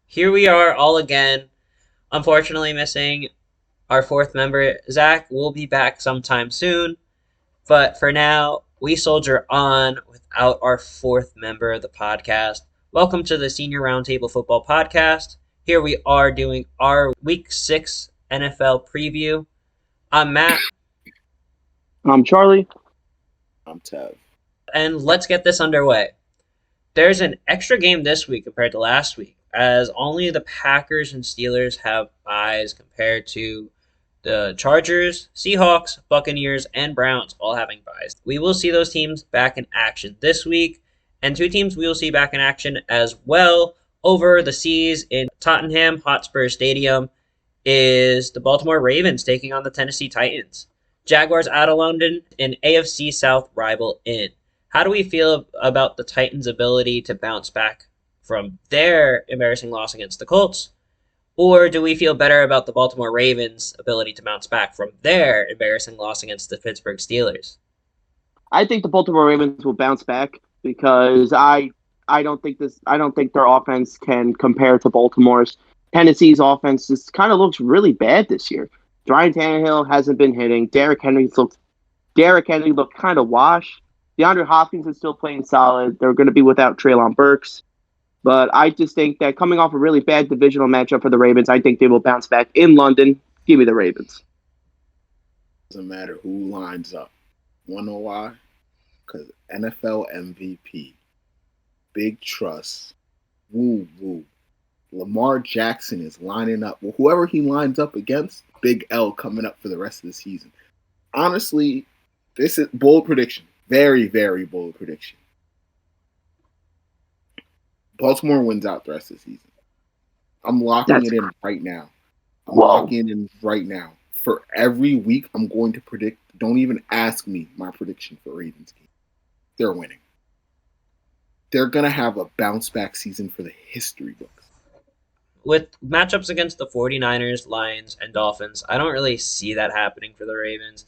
Here we are all again. Unfortunately, missing our fourth member. Zach will be back sometime soon, but for now, we soldier on without our fourth member of the podcast. Welcome to the Senior Roundtable Football Podcast. Here we are doing our Week 6 NFL preview. I'm Matt. I'm Charlie. I'm Thev. And let's get this underway. There's an extra game this week compared to last week, as only the Packers and Steelers have byes compared to the Chargers, Seahawks, Buccaneers, and Browns all having byes. We will see those teams back in action this week, and two teams we will see back in action as well over the seas in Tottenham Hotspur Stadium is the Baltimore Ravens taking on the Tennessee Titans. Jaguars out of London, an AFC South rival in. How do we feel about the Titans' ability to bounce back from their embarrassing loss against the Colts? Or do we feel better about the Baltimore Ravens' ability to bounce back from their embarrassing loss against the Pittsburgh Steelers? I think the Baltimore Ravens will bounce back because I don't think their offense can compare to Baltimore's. Tennessee's offense just kind of looks really bad this year. Ryan Tannehill hasn't been hitting. Derrick Henry looked kind of washed. DeAndre Hopkins is still playing solid. They're going to be without Treylon Burks. But I just think that coming off a really bad divisional matchup for the Ravens, I think they will bounce back in London. Give me the Ravens. Doesn't matter who lines up. Wanna know why? Because NFL MVP, big trust, woo. Lamar Jackson is lining up. Well, whoever he lines up against, big L coming up for the rest of the season. Honestly, this is bold prediction. Very, very bold prediction. Baltimore wins out the rest of the season. I'm locking it in right now. Locking in right now. For every week, I'm going to predict. Don't even ask me my prediction for Ravens game. They're winning. They're going to have a bounce-back season for the history books. With matchups against the 49ers, Lions, and Dolphins, I don't really see that happening for the Ravens.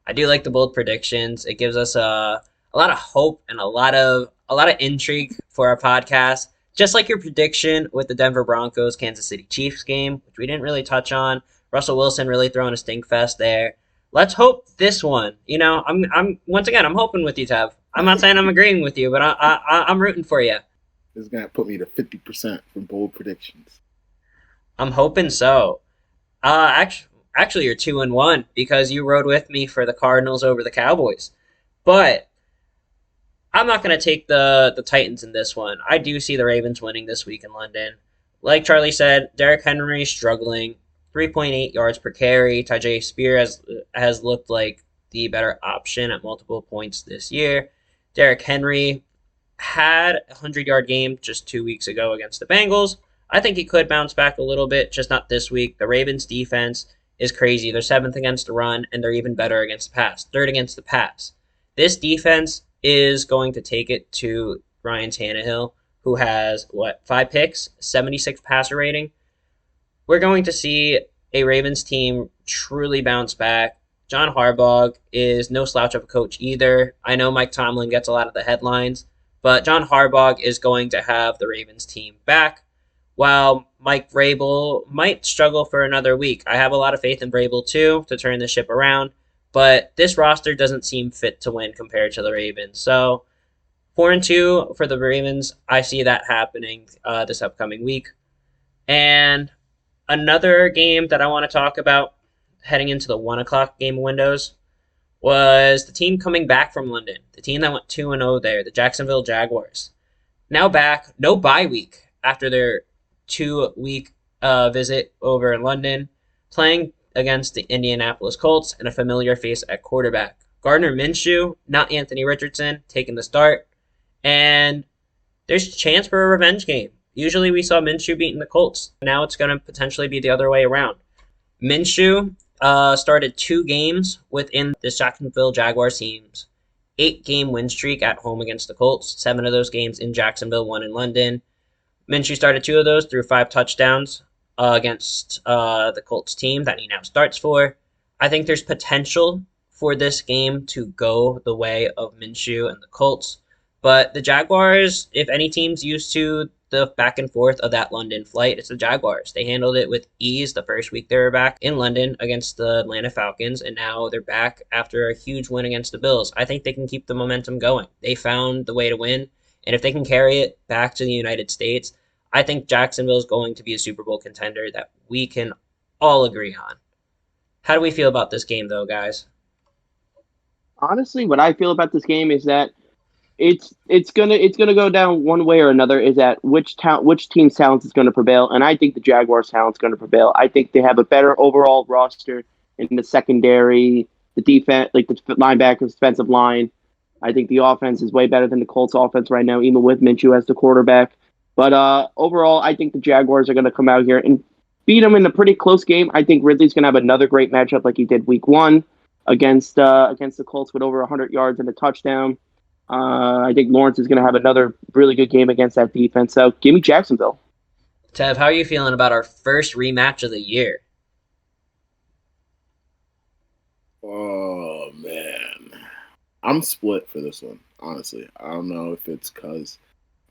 I do like the bold predictions. It gives us a lot of hope and a lot of intrigue for our podcast. Just like your prediction with the Denver Broncos Kansas City Chiefs game, which we didn't really touch on. Russell Wilson really throwing a stink fest there. Let's hope this one. You know, I'm once again I'm hoping with you, Tev. I'm not saying I'm agreeing with you, but I'm rooting for you. This is gonna put me to 50% for bold predictions. I'm hoping so. Actually, you're 2-1 because you rode with me for the Cardinals over the Cowboys. But I'm not going to take the Titans in this one. I do see the Ravens winning this week in London. Like Charlie said, Derrick Henry struggling. 3.8 yards per carry. Tyjae Spear has looked like the better option at multiple points this year. Derrick Henry had a 100-yard game just 2 weeks ago against the Bengals. I think he could bounce back a little bit, just not this week. The Ravens defense is crazy. They're 7th against the run, and they're even better against the pass. 3rd against the pass. This defense is going to take it to Ryan Tannehill, who has, 5 picks, 76 passer rating. We're going to see a Ravens team truly bounce back. John Harbaugh is no slouch of a coach either. I know Mike Tomlin gets a lot of the headlines, but John Harbaugh is going to have the Ravens team back. While Mike Vrabel might struggle for another week. I have a lot of faith in Vrabel, too, to turn the ship around. But this roster doesn't seem fit to win compared to the Ravens. So 4-2 for the Ravens. I see that happening this upcoming week. And another game that I want to talk about heading into the 1 o'clock game windows was the team coming back from London. The team that went 2-0 there, the Jacksonville Jaguars. Now back, no bye week after their 2-week visit over in London, playing against the Indianapolis Colts and a familiar face at quarterback. Gardner Minshew, not Anthony Richardson, taking the start. And there's a chance for a revenge game. Usually we saw Minshew beating the Colts. Now it's going to potentially be the other way around. Minshew started 2 games within the Jacksonville Jaguars team's 8-game win streak at home against the Colts. 7 of those games in Jacksonville, 1 in London. Minshew started 2 of those through 5 touchdowns against the Colts team that he now starts for. I think there's potential for this game to go the way of Minshew and the Colts. But the Jaguars, if any team's used to the back and forth of that London flight. It's the Jaguars. They handled it with ease the first week they were back in London against the Atlanta Falcons, and now they're back after a huge win against the Bills. I think they can keep the momentum going. They found the way to win, and if they can carry it back to the United States, I think Jacksonville is going to be a Super Bowl contender that we can all agree on. How do we feel about this game, though, guys? Honestly, what I feel about this game is that it's gonna go down one way or another. Is that which team's talent is going to prevail? And I think the Jaguars' talent is going to prevail. I think they have a better overall roster in the secondary, the defense, like the linebackers, defensive line. I think the offense is way better than the Colts' offense right now, even with Minshew as the quarterback. But overall, I think the Jaguars are going to come out here and beat them in a pretty close game. I think Ridley's going to have another great matchup like he did Week 1 against the Colts with over 100 yards and a touchdown. I think Lawrence is going to have another really good game against that defense. So give me Jacksonville. Tev, how are you feeling about our first rematch of the year? Oh, man. I'm split for this one, honestly. I don't know if it's because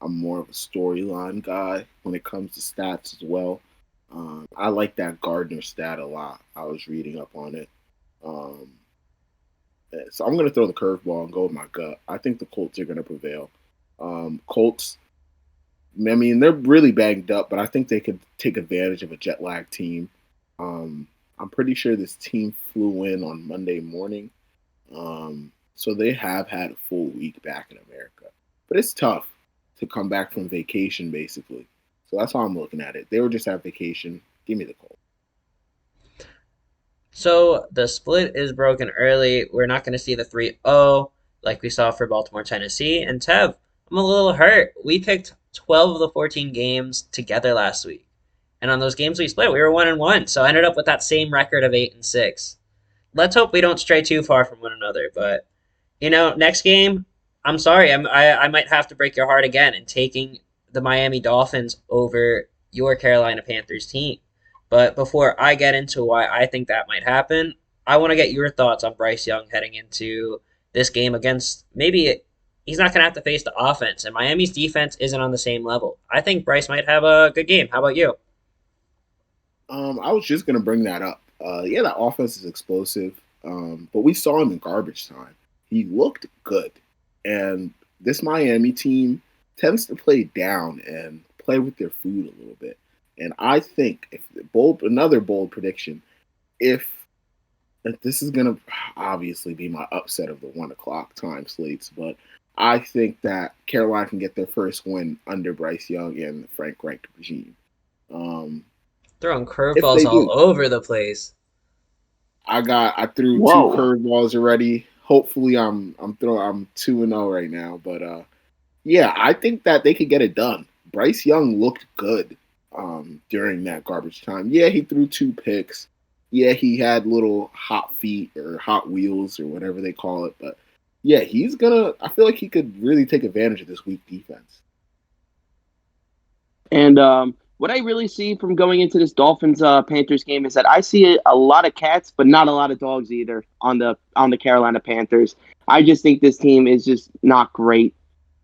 I'm more of a storyline guy when it comes to stats as well. I like that Gardner stat a lot. I was reading up on it. So I'm going to throw the curveball and go with my gut. I think the Colts are going to prevail. Colts, I mean, they're really banged up, but I think they could take advantage of a jet lag team. I'm pretty sure this team flew in on Monday morning. So they have had a full week back in America. But it's tough to come back from vacation, basically. So that's how I'm looking at it. They were just at vacation. Give me the Colts. So the split is broken early. We're not going to see the 3-0 like we saw for Baltimore, Tennessee. And Tev, I'm a little hurt. We picked 12 of the 14 games together last week. And on those games we split, we were 1-1. So I ended up with that same record of 8-6. Let's hope we don't stray too far from one another. But, next game, I'm sorry. I might have to break your heart again in taking the Miami Dolphins over your Carolina Panthers team. But before I get into why I think that might happen, I want to get your thoughts on Bryce Young heading into this game against he's not going to have to face the offense, and Miami's defense isn't on the same level. I think Bryce might have a good game. How about you? I was just going to bring that up. That offense is explosive, but we saw him in garbage time. He looked good, and this Miami team tends to play down and play with their food a little bit. And I think another bold prediction, if this is going to obviously be my upset of the 1:00 time slates, but I think that Carolina can get their first win under Bryce Young and the Frank Reich regime. Throwing curveballs all over the place. I threw 2 curveballs already. Hopefully I'm 2-0 right now, but I think that they could get it done. Bryce Young looked good during that garbage time. Yeah, he threw 2 picks. Yeah, he had little hot feet or hot wheels or whatever they call it. But yeah, I feel like he could really take advantage of this weak defense. And what I really see from going into this Dolphins-Panthers game is that I see a lot of cats, but not a lot of dogs either on the Carolina Panthers. I just think this team is just not great.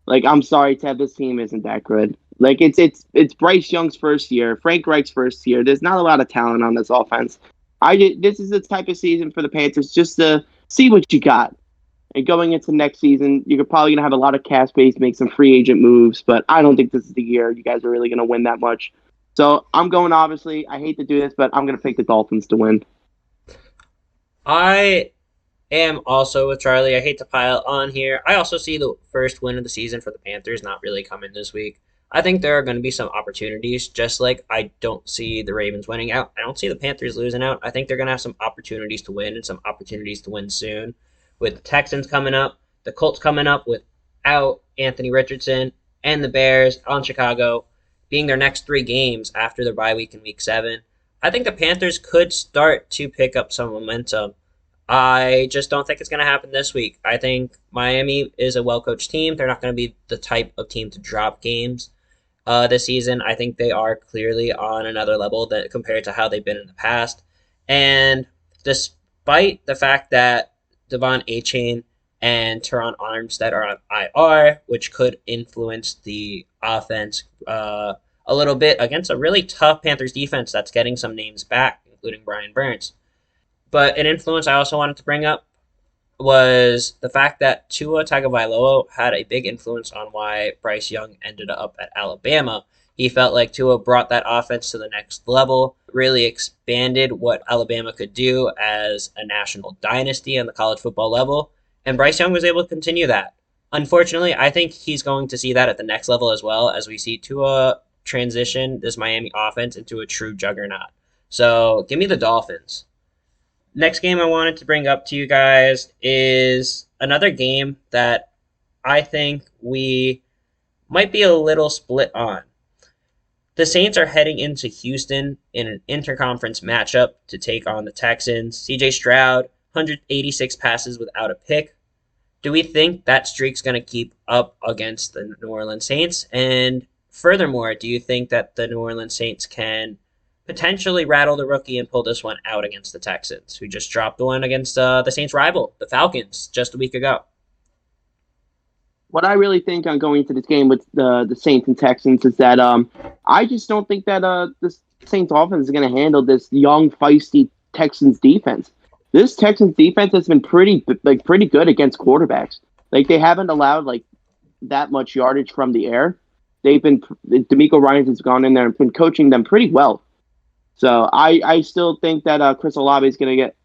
Like, I'm sorry, Ted, this team isn't that good. Like, it's Bryce Young's first year, Frank Reich's first year. There's not a lot of talent on this offense. This is the type of season for the Panthers just to see what you got. And going into next season, you're probably going to have a lot of cap space, make some free agent moves, but I don't think this is the year you guys are really going to win that much. So I'm going, obviously, I hate to do this, but I'm going to pick the Dolphins to win. I am also with Charlie. I hate to pile on here. I also see the first win of the season for the Panthers not really coming this week. I think there are going to be some opportunities, just like I don't see the Ravens winning out. I don't see the Panthers losing out. I think they're going to have some opportunities to win and some opportunities to win soon. With the Texans coming up, the Colts coming up without Anthony Richardson, and the Bears on Chicago being their next 3 games after their bye week in Week 7, I think the Panthers could start to pick up some momentum. I just don't think it's going to happen this week. I think Miami is a well-coached team. They're not going to be the type of team to drop games this season. I think they are clearly on another level that compared to how they've been in the past. And despite the fact that Devon Achane and Teron Armstead are on IR, which could influence the offense a little bit against a really tough Panthers defense that's getting some names back, including Brian Burns. But an influence I also wanted to bring up was the fact that Tua Tagovailoa had a big influence on why Bryce Young ended up at Alabama. He felt like Tua brought that offense to the next level, really expanded what Alabama could do as a national dynasty on the college football level, and Bryce Young was able to continue that. Unfortunately, I think he's going to see that at the next level as well, as we see Tua transition this Miami offense into a true juggernaut. So give me the Dolphins. Next game I wanted to bring up to you guys is another game that I think we might be a little split on. The Saints are heading into Houston in an interconference matchup to take on the Texans. CJ Stroud, 186 passes without a pick. Do we think that streak's going to keep up against the New Orleans Saints? And furthermore, do you think that the New Orleans Saints can potentially rattle the rookie and pull this one out against the Texans, who just dropped the one against the Saints' rival, the Falcons, just a week ago? What I really think on going into this game with the Saints and Texans is that I just don't think that this Saints offense is going to handle this young, feisty Texans defense. This Texans defense has been pretty good against quarterbacks. Like, they haven't allowed that much yardage from the air. DeMeco Ryans has gone in there and been coaching them pretty well. So I still think that Chris Olave is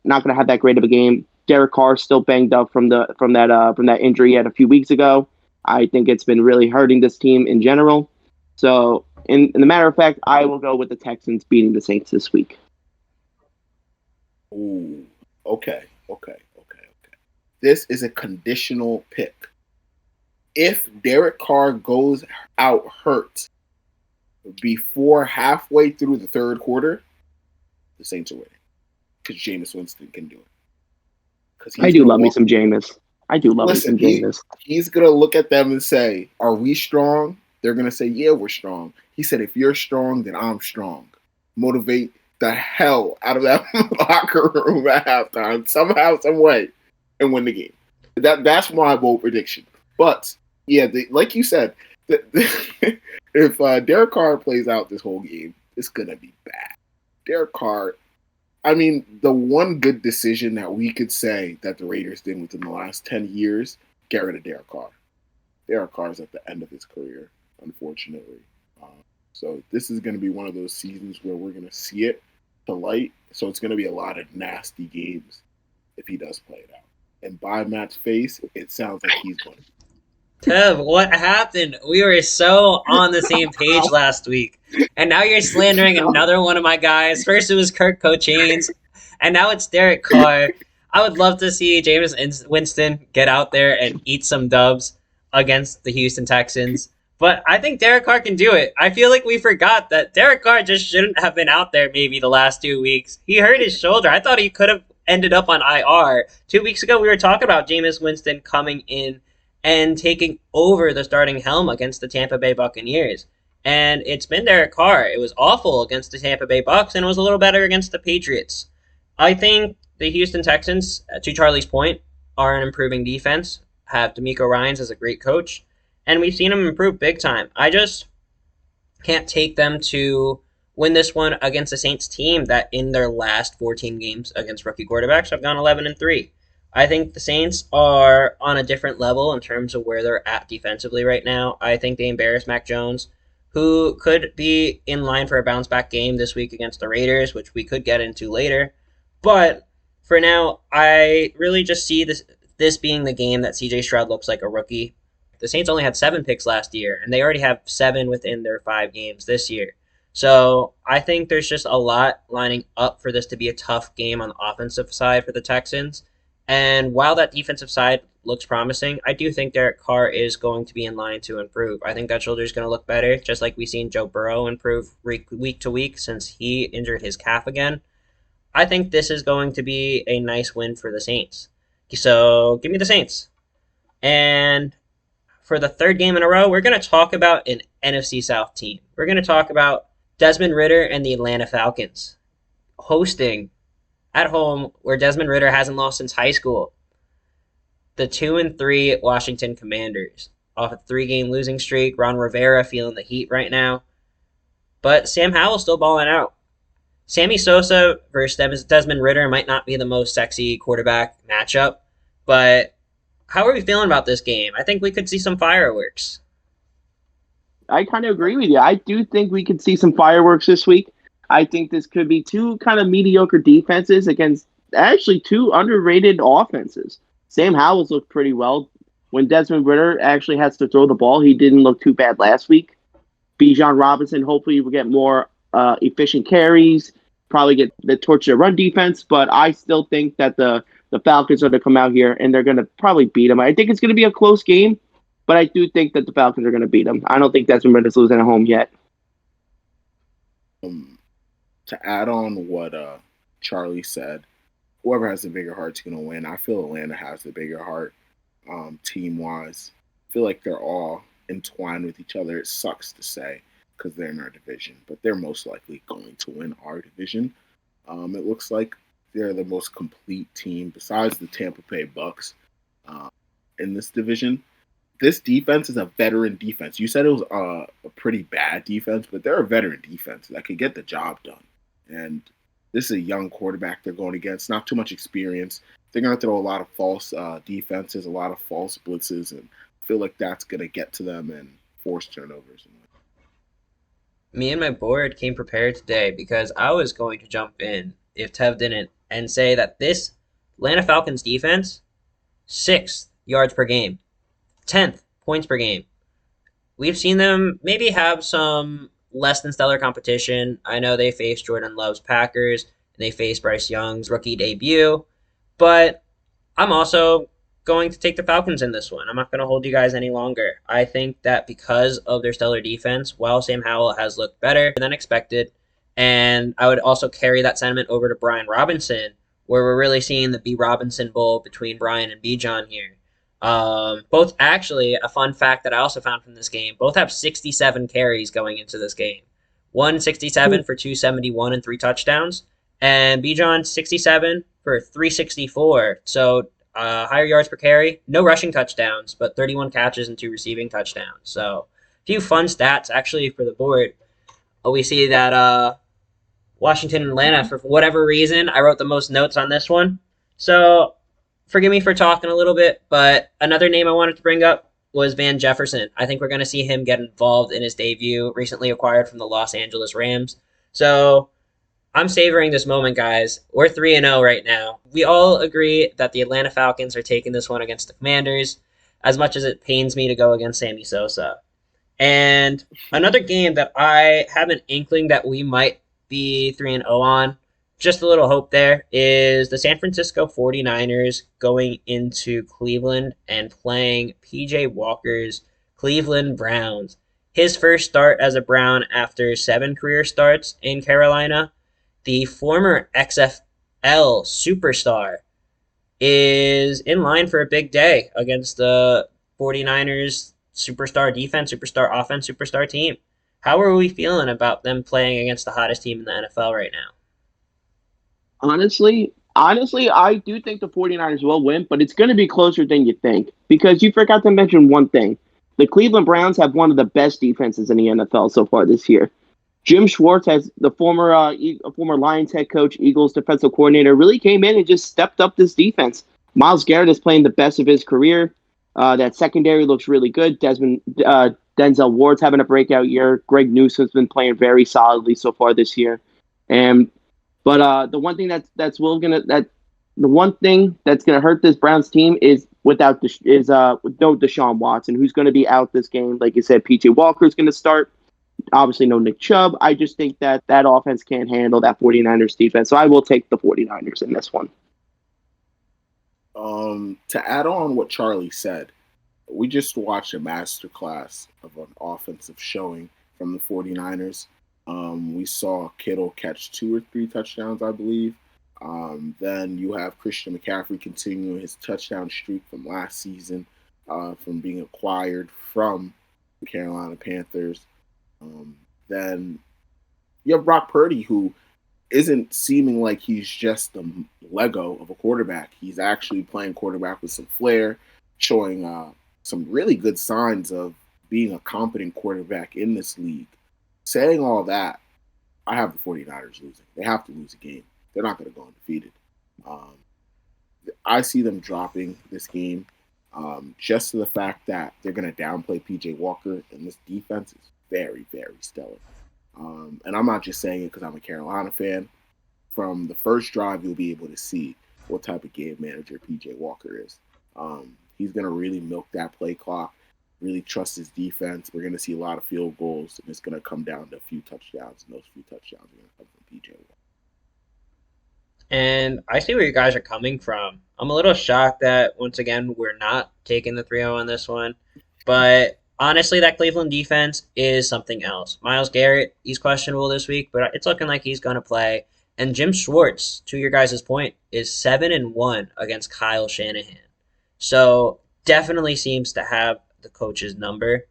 not going to have that great of a game. Derek Carr still banged up from that injury he had a few weeks ago. I think it's been really hurting this team in general. So in the matter of fact, I will go with the Texans beating the Saints this week. Ooh, okay. This is a conditional pick. If Derek Carr goes out hurt before halfway through the third quarter, the Saints are winning because Jameis Winston can do it. I do love me some Jameis. He's going to look at them and say, are we strong? They're going to say, yeah, we're strong. He said, if you're strong, then I'm strong. Motivate the hell out of that locker room at halftime, somehow, some way, and win the game. That's my bold prediction. But, yeah, like you said, if Derek Carr plays out this whole game, it's going to be bad. Derek Carr, I mean, the one good decision that we could say that the Raiders did within the last 10 years, get rid of Derek Carr. Derek Carr's at the end of his career, unfortunately. So this is going to be one of those seasons where we're going to see it to light. So it's going to be a lot of nasty games if he does play it out. And by Matt's face, it sounds like he's going to. Tev, what happened? We were so on the same page last week. And now you're slandering another one of my guys. First it was Kirk Cochains, and now it's Derek Carr. I would love to see Jameis Winston get out there and eat some dubs against the Houston Texans. But I think Derek Carr can do it. I feel like we forgot that Derek Carr just shouldn't have been out there maybe the last 2 weeks. He hurt his shoulder. I thought he could have ended up on IR. 2 weeks ago, we were talking about Jameis Winston coming in and taking over the starting helm against the Tampa Bay Buccaneers. And it's been Derek Carr. It was awful against the Tampa Bay Bucs, and it was a little better against the Patriots. I think the Houston Texans, to Charlie's point, are an improving defense, have DeMeco Ryans as a great coach, and we've seen him improve big time. I just can't take them to win this one against the Saints team that in their last 14 games against rookie quarterbacks have gone 11-3. I think the Saints are on a different level in terms of where they're at defensively right now. I think they embarrassed Mac Jones, who could be in line for a bounce-back game this week against the Raiders, which we could get into later. But for now, I really just see this being the game that CJ Stroud looks like a rookie. The Saints only had 7 picks last year, and they already have 7 within their 5 games this year. So I think there's just a lot lining up for this to be a tough game on the offensive side for the Texans. And while that defensive side looks promising, I do think Derek Carr is going to be in line to improve. I think that shoulder is going to look better, just like we've seen Joe Burrow improve week to week since he injured his calf again. I think this is going to be a nice win for the Saints. So give me the Saints. And for the third game in a row, we're going to talk about an NFC South team. We're going to talk about Desmond Ridder and the Atlanta Falcons hosting at home where Desmond Ridder hasn't lost since high school. the 2-3 Washington Commanders off a 3-game losing streak. Ron Rivera feeling the heat right now. But Sam Howell still balling out. Sammy Sosa versus Desmond Ridder might not be the most sexy quarterback matchup, but how are we feeling about this game? I think we could see some fireworks. I kind of agree with you. I do think we could see some fireworks this week. I think this could be two kind of mediocre defenses against actually two underrated offenses. Sam Howell's looked pretty well. When Desmond Ridder actually has to throw the ball, he didn't look too bad last week. Bijan Robinson hopefully will get more efficient carries, probably get the torch to run defense, but I still think that the Falcons are going to come out here and they're going to probably beat them. I think it's going to be a close game, but I do think that the Falcons are going to beat them. I don't think Desmond Ridder's losing at home yet. To add on what Charlie said, whoever has the bigger heart's going to win. I feel Atlanta has the bigger heart team-wise. I feel like they're all entwined with each other. It sucks to say because they're in our division, but they're most likely going to win our division. It looks like they're the most complete team besides the Tampa Bay Bucks in this division. This defense is a veteran defense. You said it was a pretty bad defense, but they're a veteran defense that could get the job done. And this is a young quarterback they're going against, not too much experience. They're going to throw a lot of false defenses, a lot of false blitzes, and I feel like that's going to get to them and force turnovers. Me and my board came prepared today because I was going to jump in, if Tev didn't, and say that this Atlanta Falcons defense, 6th yards per game, 10th points per game. We've seen them maybe have some less than stellar competition. I know they faced Jordan Love's Packers, and they faced Bryce Young's rookie debut, but I'm also going to take the Falcons in this one. I'm not going to hold you guys any longer. I think that because of their stellar defense, while Sam Howell has looked better than expected, and I would also carry that sentiment over to Brian Robinson, where we're really seeing the B. Robinson Bowl between Brian and Bijan here. Both actually, a fun fact that I also found from this game, both have 67 carries going into this game. 167 for 271 and 3 touchdowns, and Bijan 67 for 364. So higher yards per carry, no rushing touchdowns, but 31 catches and 2 receiving touchdowns. So a few fun stats actually for the board. We see that Washington and Atlanta, for whatever reason, I wrote the most notes on this one. So forgive me for talking a little bit, but another name I wanted to bring up was Van Jefferson. I think we're going to see him get involved in his debut, recently acquired from the Los Angeles Rams. So I'm savoring this moment, guys. We're 3-0 right now. We all agree that the Atlanta Falcons are taking this one against the Commanders, as much as it pains me to go against Sammy Sosa. And another game that I have an inkling that we might be 3-0 on, just a little hope there, is the San Francisco 49ers going into Cleveland and playing PJ Walker's Cleveland Browns. His first start as a Brown after 7 career starts in Carolina. The former XFL superstar is in line for a big day against the 49ers superstar defense, superstar offense, superstar team. How are we feeling about them playing against the hottest team in the NFL right now? Honestly, I do think the 49ers will win, but it's going to be closer than you think because you forgot to mention one thing. The Cleveland Browns have one of the best defenses in the NFL so far this year. Jim Schwartz, has the former Lions head coach, Eagles defensive coordinator, really came in and just stepped up this defense. Myles Garrett is playing the best of his career. That secondary looks really good. Denzel Ward's having a breakout year. Greg Newsome's been playing very solidly so far this year. But the one thing that's gonna hurt this Browns team is with no Deshaun Watson, who's going to be out this game. Like you said, PJ Walker's going to start. Obviously, no Nick Chubb. I just think that offense can't handle that 49ers defense. So I will take the 49ers in this one. To add on what Charlie said, we just watched a masterclass of an offensive showing from the 49ers. We saw Kittle catch 2 or 3 touchdowns, I believe. Then you have Christian McCaffrey continuing his touchdown streak from last season, from being acquired from the Carolina Panthers. Then you have Brock Purdy, who isn't seeming like he's just the Lego of a quarterback. He's actually playing quarterback with some flair. showing some really good signs of being a competent quarterback in this league. Saying all that, I have the 49ers losing. They have to lose a game. They're not going to go undefeated. I see them dropping this game just to the fact that they're going to downplay P.J. Walker, and this defense is very, very stellar. And I'm not just saying it because I'm a Carolina fan. From the first drive, you'll be able to see what type of game manager P.J. Walker is. He's going to really milk that play clock, really trust his defense. We're going to see a lot of field goals, and it's going to come down to a few touchdowns, and those few touchdowns are going to come from P.J. Walker. And I see where you guys are coming from. I'm a little shocked that, once again, we're not taking the 3-0 on this one. But honestly, that Cleveland defense is something else. Myles Garrett, he's questionable this week, but it's looking like he's going to play. And Jim Schwartz, to your guys' point, is 7-1 against Kyle Shanahan. So definitely seems to have the coach's number.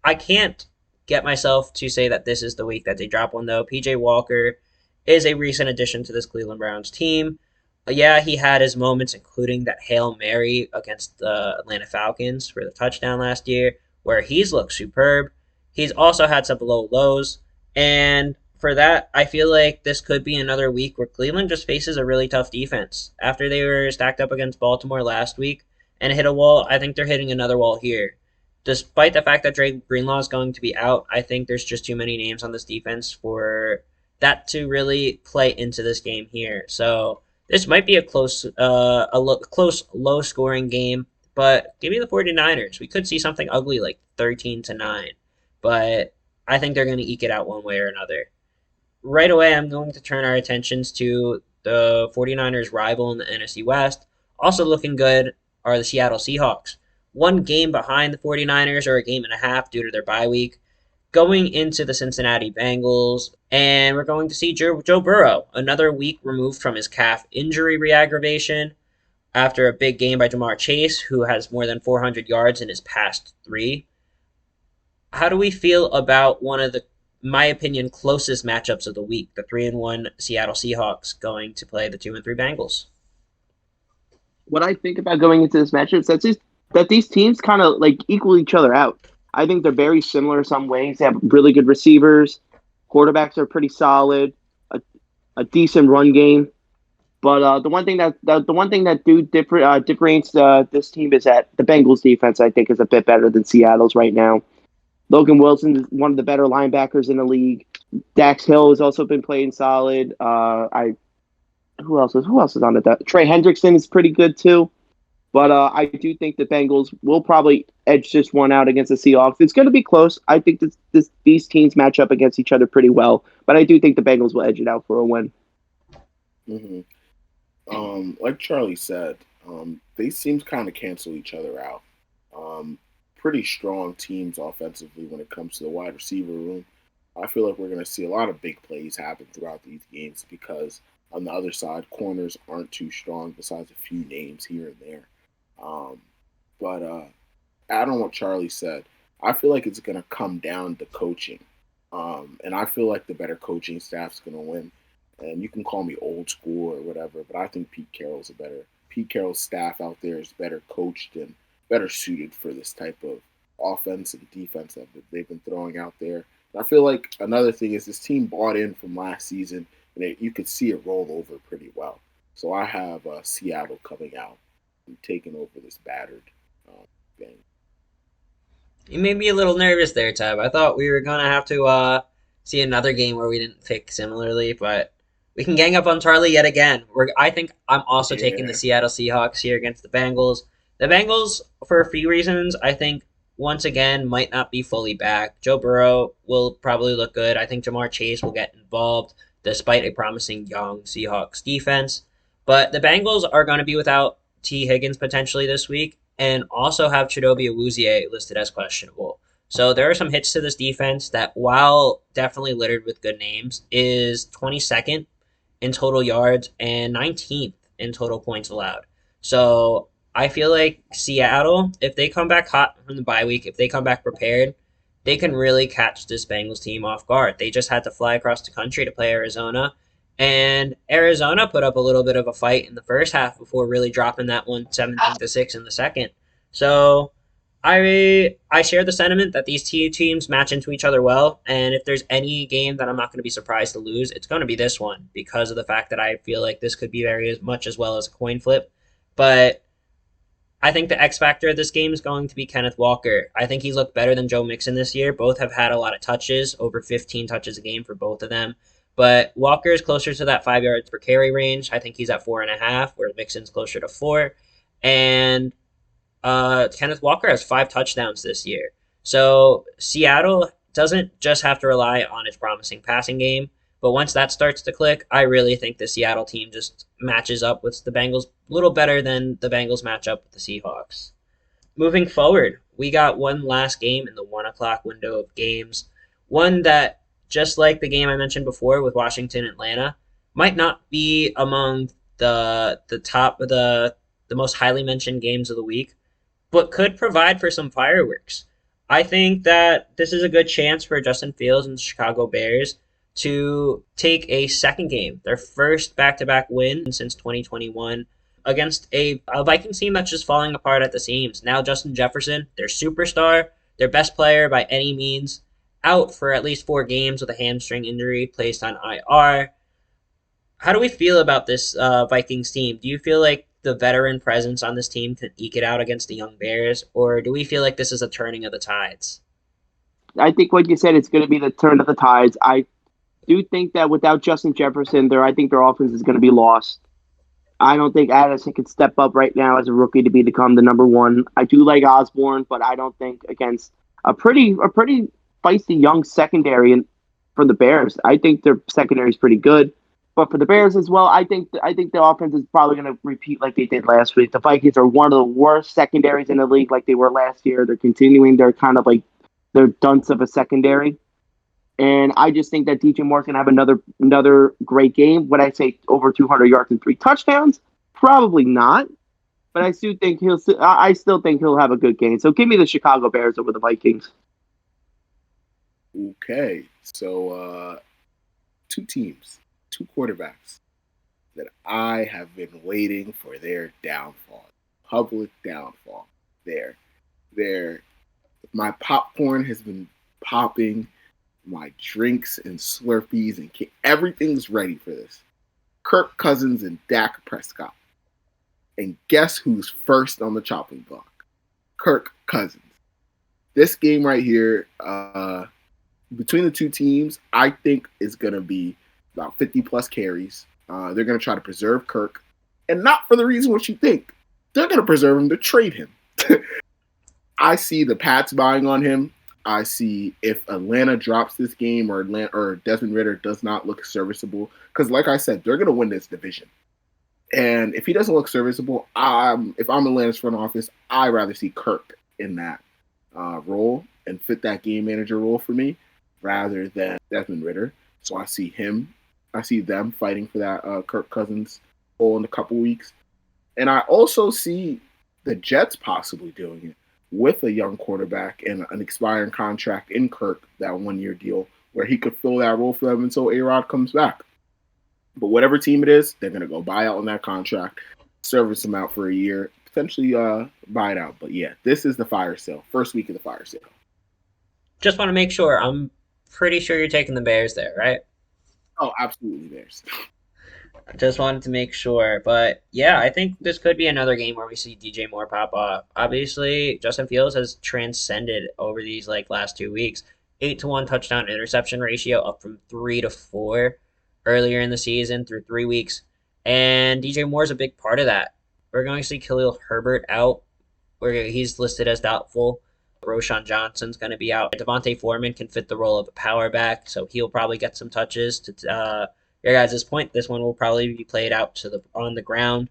I can't get myself to say that this is the week that they drop one, though. P.J. Walker is a recent addition to this Cleveland Browns team. Yeah, he had his moments, including that Hail Mary against the Atlanta Falcons for the touchdown last year, where he's looked superb. He's also had some low lows, and for that, I feel like this could be another week where Cleveland just faces a really tough defense. After they were stacked up against Baltimore last week and hit a wall, I think they're hitting another wall here. Despite the fact that Dre Greenlaw is going to be out, I think there's just too many names on this defense for that to really play into this game here. So this might be a close, low-scoring game, but give me the 49ers. We could see something ugly like 13-9, but I think they're going to eke it out one way or another. Right away, I'm going to turn our attentions to the 49ers' rival in the NFC West. Also looking good are the Seattle Seahawks. One game behind the 49ers, or a game and a half due to their bye week, going into the Cincinnati Bengals, and we're going to see Joe Burrow, another week removed from his calf injury re-aggravation after a big game by Jamar Chase, who has more than 400 yards in his past 3. How do we feel about one of the, my opinion, closest matchups of the week, the 3-1 Seattle Seahawks going to play the 2-3 Bengals? What I think about going into this matchup is that these teams kind of like equal each other out. I think they're very similar in some ways. They have really good receivers. Quarterbacks are pretty solid. A decent run game. But the one thing that differentiates this team is that the Bengals defense, I think, is a bit better than Seattle's right now. Logan Wilson is one of the better linebackers in the league. Dax Hill has also been playing solid. Who else is on it? Trey Hendrickson is pretty good too. But I do think the Bengals will probably edge this one out against the Seahawks. It's going to be close. I think these teams match up against each other pretty well. But I do think the Bengals will edge it out for a win. Mm-hmm. Like Charlie said, they seem to kind of cancel each other out. Pretty strong teams offensively when it comes to the wide receiver room. I feel like we're going to see a lot of big plays happen throughout these games because on the other side, corners aren't too strong besides a few names here and there. But add on what Charlie said, I feel like it's going to come down to coaching. And I feel like the better coaching staff's going to win. And you can call me old school or whatever, but I think Pete Carroll's staff out there is better coached and better suited for this type of offense and defense that they've been throwing out there. And I feel like another thing is this team bought in from last season, and you could see it roll over pretty well. So I have Seattle coming out and taking over this battered game. You made me a little nervous there, Tab. I thought we were going to have to see another game where we didn't pick similarly, but we can gang up on Charlie yet again. I think I'm also taking the Seattle Seahawks here against the Bengals. The Bengals, for a few reasons, I think, once again, might not be fully back. Joe Burrow will probably look good. I think Jamar Chase will get involved, despite a promising young Seahawks defense. But the Bengals are going to be without T. Higgins potentially this week, and also have Chidobe Awuzie listed as questionable. So there are some hits to this defense that, while definitely littered with good names, is 22nd in total yards and 19th in total points allowed. So I feel like Seattle, if they come back hot from the bye week, if they come back prepared, they can really catch this Bengals team off guard. They just had to fly across the country to play Arizona, and Arizona put up a little bit of a fight in the first half before really dropping that one 17-6 in the second. So I share the sentiment that these two teams match into each other well, and if there's any game that I'm not going to be surprised to lose, it's going to be this one because of the fact that I feel like this could be very as much as well as a coin flip. But I think the X factor of this game is going to be Kenneth Walker. I think he's looked better than Joe Mixon this year. Both have had a lot of touches, over 15 touches a game for both of them. But Walker is closer to that 5 yards per carry range. I think he's at 4.5, where Mixon's closer to 4. And Kenneth Walker has 5 touchdowns this year. So Seattle doesn't just have to rely on its promising passing game, but once that starts to click, I really think the Seattle team just matches up with the Bengals a little better than the Bengals match up with the Seahawks. Moving forward, we got one last game in the 1 o'clock window of games. One that, just like the game I mentioned before with Washington Atlanta, might not be among the top of the most highly mentioned games of the week, but could provide for some fireworks. I think that this is a good chance for Justin Fields and the Chicago Bears to take a second game, their first back-to-back win since 2021, against a Vikings team that's just falling apart at the seams. Now Justin Jefferson, their superstar, their best player by any means, out for at least 4 games with a hamstring injury, placed on IR. How do we feel about this Vikings team? Do you feel like the veteran presence on this team can eke it out against the young Bears, or do we feel like this is a turning of the tides? I think, like you said, it's going to be the turn of the tides. I do think that without Justin Jefferson, I think their offense is going to be lost. I don't think Addison can step up right now as a rookie to become the number one. I do like Osborne, but I don't think against a pretty feisty young secondary for the Bears. I think their secondary is pretty good. But for the Bears as well, I think the offense is probably going to repeat like they did last week. The Vikings are one of the worst secondaries in the league, like they were last year. They're continuing their kind of like their dunce of a secondary, and I just think that DJ Moore's going to have another great game. Would I say over 200 yards and 3 touchdowns? Probably not, but I still think he'll have a good game. So give me the Chicago Bears over the Vikings. Okay, so 2 teams. 2 quarterbacks that I have been waiting for their downfall, public downfall. My popcorn has been popping, my drinks and Slurpees and everything's ready for this. Kirk Cousins and Dak Prescott. And guess who's first on the chopping block? Kirk Cousins. This game right here, between the 2 teams, I think is going to be about 50-plus carries. They're going to try to preserve Kirk, and not for the reason what you think. They're going to preserve him to trade him. I see the Pats buying on him. I see if Atlanta drops this game or Desmond Ridder does not look serviceable, because like I said, they're going to win this division. And if he doesn't look serviceable, if I'm Atlanta's front office, I'd rather see Kirk in that role and fit that game manager role for me rather than Desmond Ridder. So I see them fighting for that Kirk Cousins role in a couple weeks. And I also see the Jets possibly doing it with a young quarterback and an expiring contract in Kirk, that 1-year deal, where he could fill that role for them until A-Rod comes back. But whatever team it is, they're going to go buy out on that contract, service him out for a year, potentially buy it out. But yeah, this is the fire sale. First week of the fire sale. Just want to make sure. I'm pretty sure you're taking the Bears there, right? Oh, absolutely Bears. I just wanted to make sure. But yeah, I think this could be another game where we see DJ Moore pop off. Obviously, Justin Fields has transcended over these last 2 weeks. 8-to-1 touchdown interception ratio, up from 3-to-4 earlier in the season through 3 weeks. And DJ Moore's a big part of that. We're going to see Khalil Herbert out, where he's listed as doubtful. Roshan Johnson's going to be out. Devontae Foreman can fit the role of a power back, so he'll probably get some touches. To your guys' point, this one will probably be played out on the ground.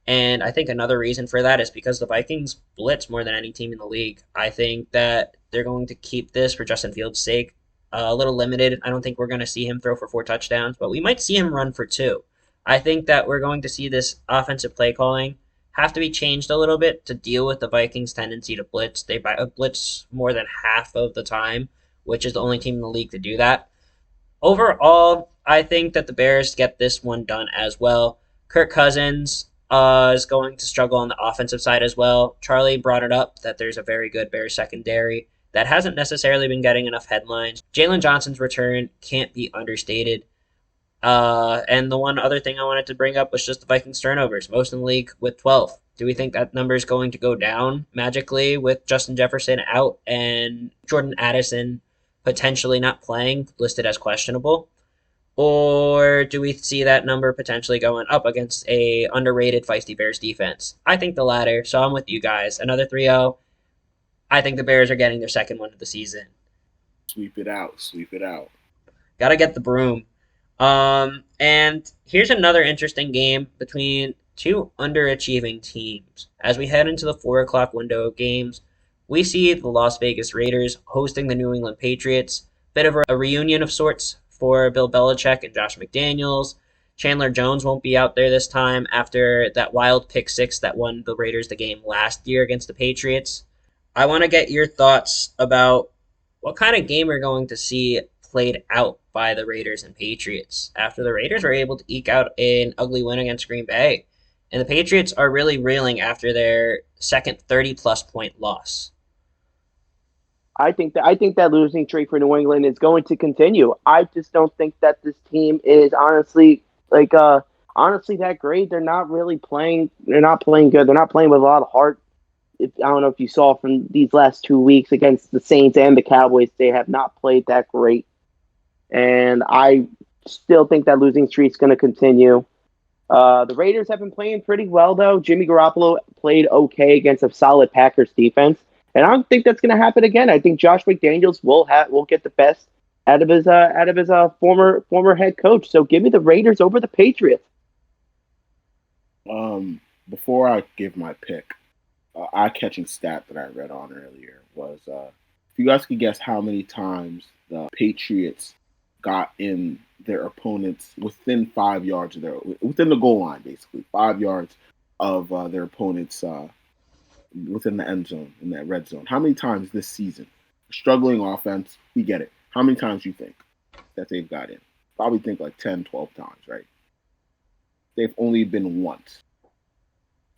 And I think another reason for that is because the Vikings blitz more than any team in the league. I think that they're going to keep this, for Justin Fields' sake, a little limited. I don't think we're going to see him throw for 4 touchdowns, but we might see him run for 2. I think that we're going to see this offensive play calling have to be changed a little bit to deal with the Vikings' tendency to blitz. They blitz more than half of the time, which is the only team in the league to do that. Overall, I think that the Bears get this one done as well. Kirk Cousins, is going to struggle on the offensive side as well. Charlie brought it up that there's a very good Bears secondary that hasn't necessarily been getting enough headlines. Jalen Johnson's return can't be understated. And the one other thing I wanted to bring up was just the Vikings turnovers, most in the league with 12. Do we think that number is going to go down magically with Justin Jefferson out and Jordan Addison potentially not playing, listed as questionable? Or do we see that number potentially going up against a underrated feisty Bears defense? I think the latter, so I'm with you guys. Another 3-0. I think the Bears are getting their second one of the season. Sweep it out. Gotta get the broom. And here's another interesting game between two underachieving teams. As we head into the 4 o'clock window of games, we see the Las Vegas Raiders hosting the New England Patriots. Bit of a reunion of sorts for Bill Belichick and Josh McDaniels. Chandler Jones won't be out there this time after that wild pick six that won the Raiders the game last year against the Patriots. I want to get your thoughts about what kind of game we're going to see played out by the Raiders and Patriots after the Raiders were able to eke out an ugly win against Green Bay. And the Patriots are really reeling after their second 30-plus point loss. I think that losing streak for New England is going to continue. I just don't think that this team is honestly that great. They're not really playing. They're not playing good. They're not playing with a lot of heart. I don't know if you saw from these last 2 weeks against the Saints and the Cowboys, they have not played that great. And I still think that losing streak is going to continue. The Raiders have been playing pretty well, though. Jimmy Garoppolo played okay against a solid Packers defense. And I don't think that's going to happen again. I think Josh McDaniels will get the best out of his former head coach. So give me the Raiders over the Patriots. Before I give my pick, eye-catching stat that I read on earlier was if you guys could guess how many times the Patriots got in their opponents within 5 yards of within the goal line, basically 5 yards of their opponents within the end zone, in that red zone. How many times this season? Struggling offense, we get it. How many times do you think that they've got in? Probably think like 10, 12 times, right? They've only been once.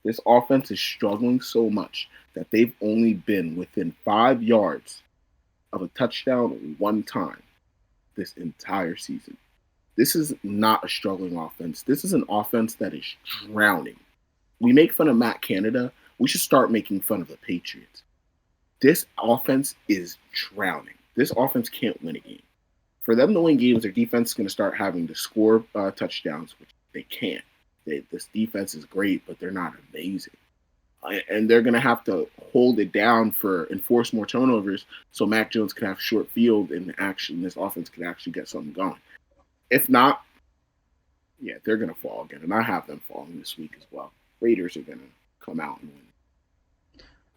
This offense is struggling so much that they've only been within 5 yards of a touchdown one time this entire season. This is not a struggling offense. This is an offense that is drowning. We make fun of Matt Canada. We should start making fun of the Patriots. This offense is drowning. This offense can't win a game. For them to win games, their defense is going to start having to score touchdowns, which they can't. This defense is great, but they're not amazing. And they're going to have to hold it down and force more turnovers so Mac Jones can have short field and this offense can actually get something going. If not, yeah, they're going to fall again. And I have them falling this week as well. Raiders are going to come out and win.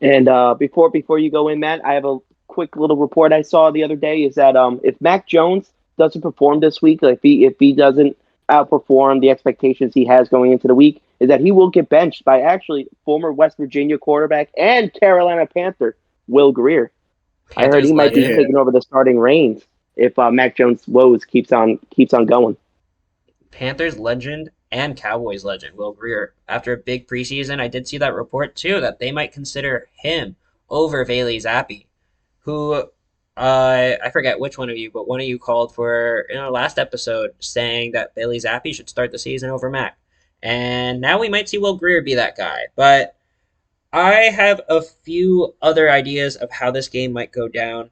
And before you go in, Matt, I have a quick little report I saw the other day is that if Mac Jones doesn't perform this week, if he doesn't outperform the expectations he has going into the week, is that he will get benched by actually former West Virginia quarterback and Carolina Panther Will Greer. I heard he might be taking over the starting reins if Mac Jones' woes keeps on going. Panthers legend and Cowboys legend Will Greer. After a big preseason, I did see that report too that they might consider him over Bailey Zappi, who I forget which one of you, but one of you called for in our last episode saying that Bailey Zappi should start the season over Mac. And now we might see Will Greer be that guy. But I have a few other ideas of how this game might go down.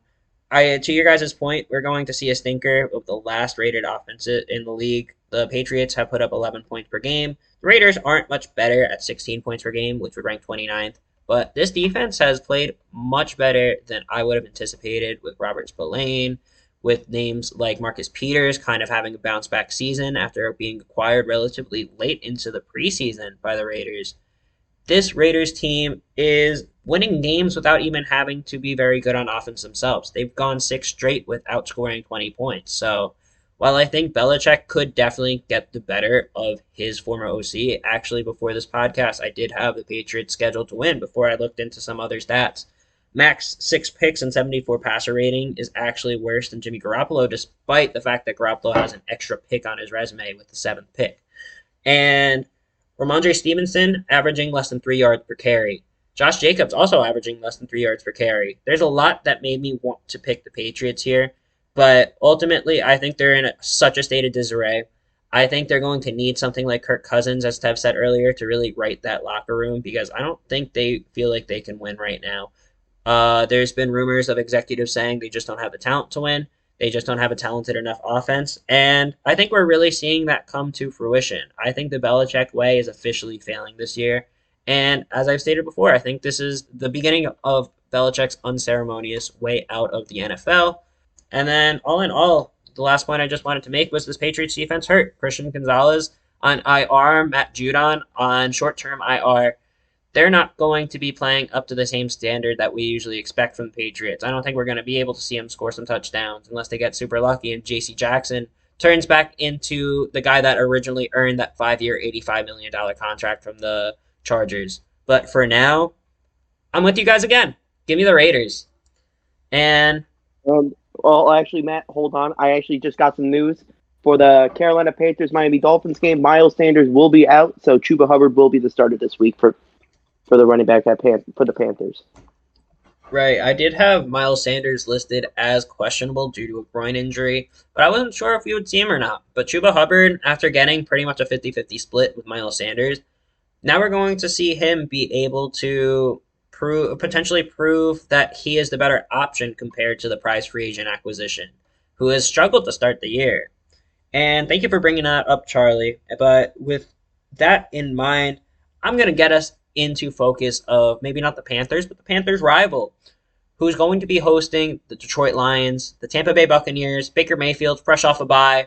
To your guys' point, we're going to see a stinker of the last rated offense in the league. The Patriots have put up 11 points per game. The Raiders aren't much better at 16 points per game, which would rank 29th. But this defense has played much better than I would have anticipated with Robert Spillane, with names like Marcus Peters kind of having a bounce-back season after being acquired relatively late into the preseason by the Raiders. This Raiders team is winning games without even having to be very good on offense themselves. They've gone 6 straight without scoring 20 points. So while I think Belichick could definitely get the better of his former OC, actually before this podcast, I did have the Patriots scheduled to win before I looked into some other stats. Mac's 6 picks and 74 passer rating is actually worse than Jimmy Garoppolo, despite the fact that Garoppolo has an extra pick on his resume with the 7th pick. And Ramondre Stevenson averaging less than 3 yards per carry. Josh Jacobs also averaging less than 3 yards per carry. There's a lot that made me want to pick the Patriots here, but ultimately I think they're in such a state of disarray. I think they're going to need something like Kirk Cousins, as Tev said earlier, to really right that locker room because I don't think they feel like they can win right now. There's been rumors of executives saying they just don't have the talent to win. They just don't have a talented enough offense. And I think we're really seeing that come to fruition. I think the Belichick way is officially failing this year. And as I've stated before, I think this is the beginning of Belichick's unceremonious way out of the NFL. And then, all in all, the last point I just wanted to make was this Patriots defense hurt. Christian Gonzalez on IR, Matt Judon on short-term IR. They're not going to be playing up to the same standard that we usually expect from the Patriots. I don't think we're going to be able to see them score some touchdowns unless they get super lucky and J.C. Jackson turns back into the guy that originally earned that 5-year, $85 million contract from the Chargers. But for now, I'm with you guys again. Give me the Raiders. And well, actually, Matt, hold on. I actually just got some news for the Carolina Panthers Miami Dolphins game. Miles Sanders will be out, so Chuba Hubbard will be the starter this week for the running back for the Panthers. Right, I did have Miles Sanders listed as questionable due to a groin injury, but I wasn't sure if we would see him or not. But Chuba Hubbard, after getting pretty much a 50-50 split with Miles Sanders, now we're going to see him be able to potentially prove that he is the better option compared to the prize free agent acquisition, who has struggled to start the year. And thank you for bringing that up, Charlie. But with that in mind, I'm going to get us into focus of maybe not the Panthers, but the Panthers' rival, who's going to be hosting the Detroit Lions, the Tampa Bay Buccaneers, Baker Mayfield, fresh off a bye.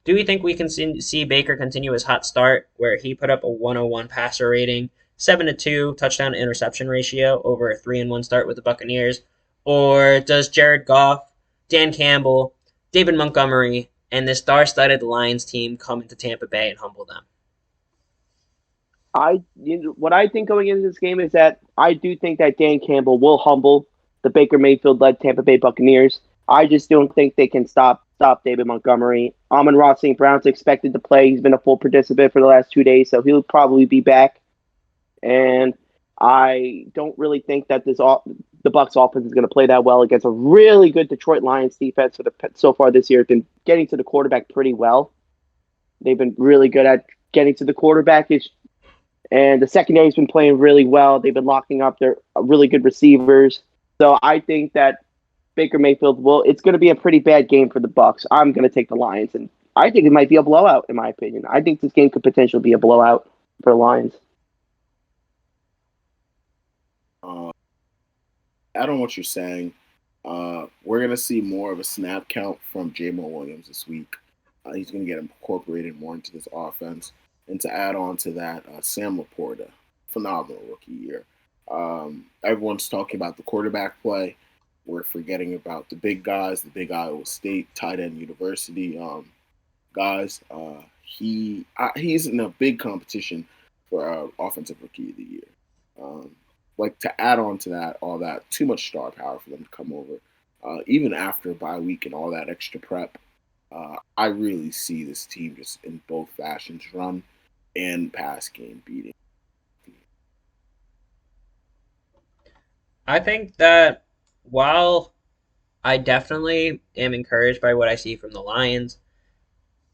Do we think we can see Baker continue his hot start where he put up a 101 passer rating, 7-2 touchdown to interception ratio over a 3-1 start with the Buccaneers? Or does Jared Goff, Dan Campbell, David Montgomery, and this star-studded Lions team come into Tampa Bay and humble them? What I think going into this game is that I do think that Dan Campbell will humble the Baker Mayfield-led Tampa Bay Buccaneers. I just don't think they can stop David Montgomery. Amon-Ra St. Brown's expected to play. He's been a full participant for the last 2 days, so he'll probably be back. And I don't really think that the Bucs offense is going to play that well against a really good Detroit Lions defense so far this year. Has been getting to the quarterback pretty well. They've been really good at getting to the quarterback. And the secondary's been playing really well. They've been locking up their really good receivers. So I think that Baker Mayfield it's going to be a pretty bad game for the Bucs. I'm going to take the Lions, and I think it might be a blowout, in my opinion. I think this game could potentially be a blowout for the Lions. I don't know what you're saying. We're going to see more of a snap count from J-Mo Williams this week. He's going to get incorporated more into this offense. And to add on to that, Sam Laporta, phenomenal rookie year. Everyone's talking about the quarterback play. We're forgetting about the big guys, the big Iowa State tight end university guys. He's in a big competition for offensive rookie of the year. To add on to that, all that, too much star power for them to come over. Even after a bye week and all that extra prep, I really see this team just in both fashions, run and pass game beating. I think that while I definitely am encouraged by what I see from the Lions,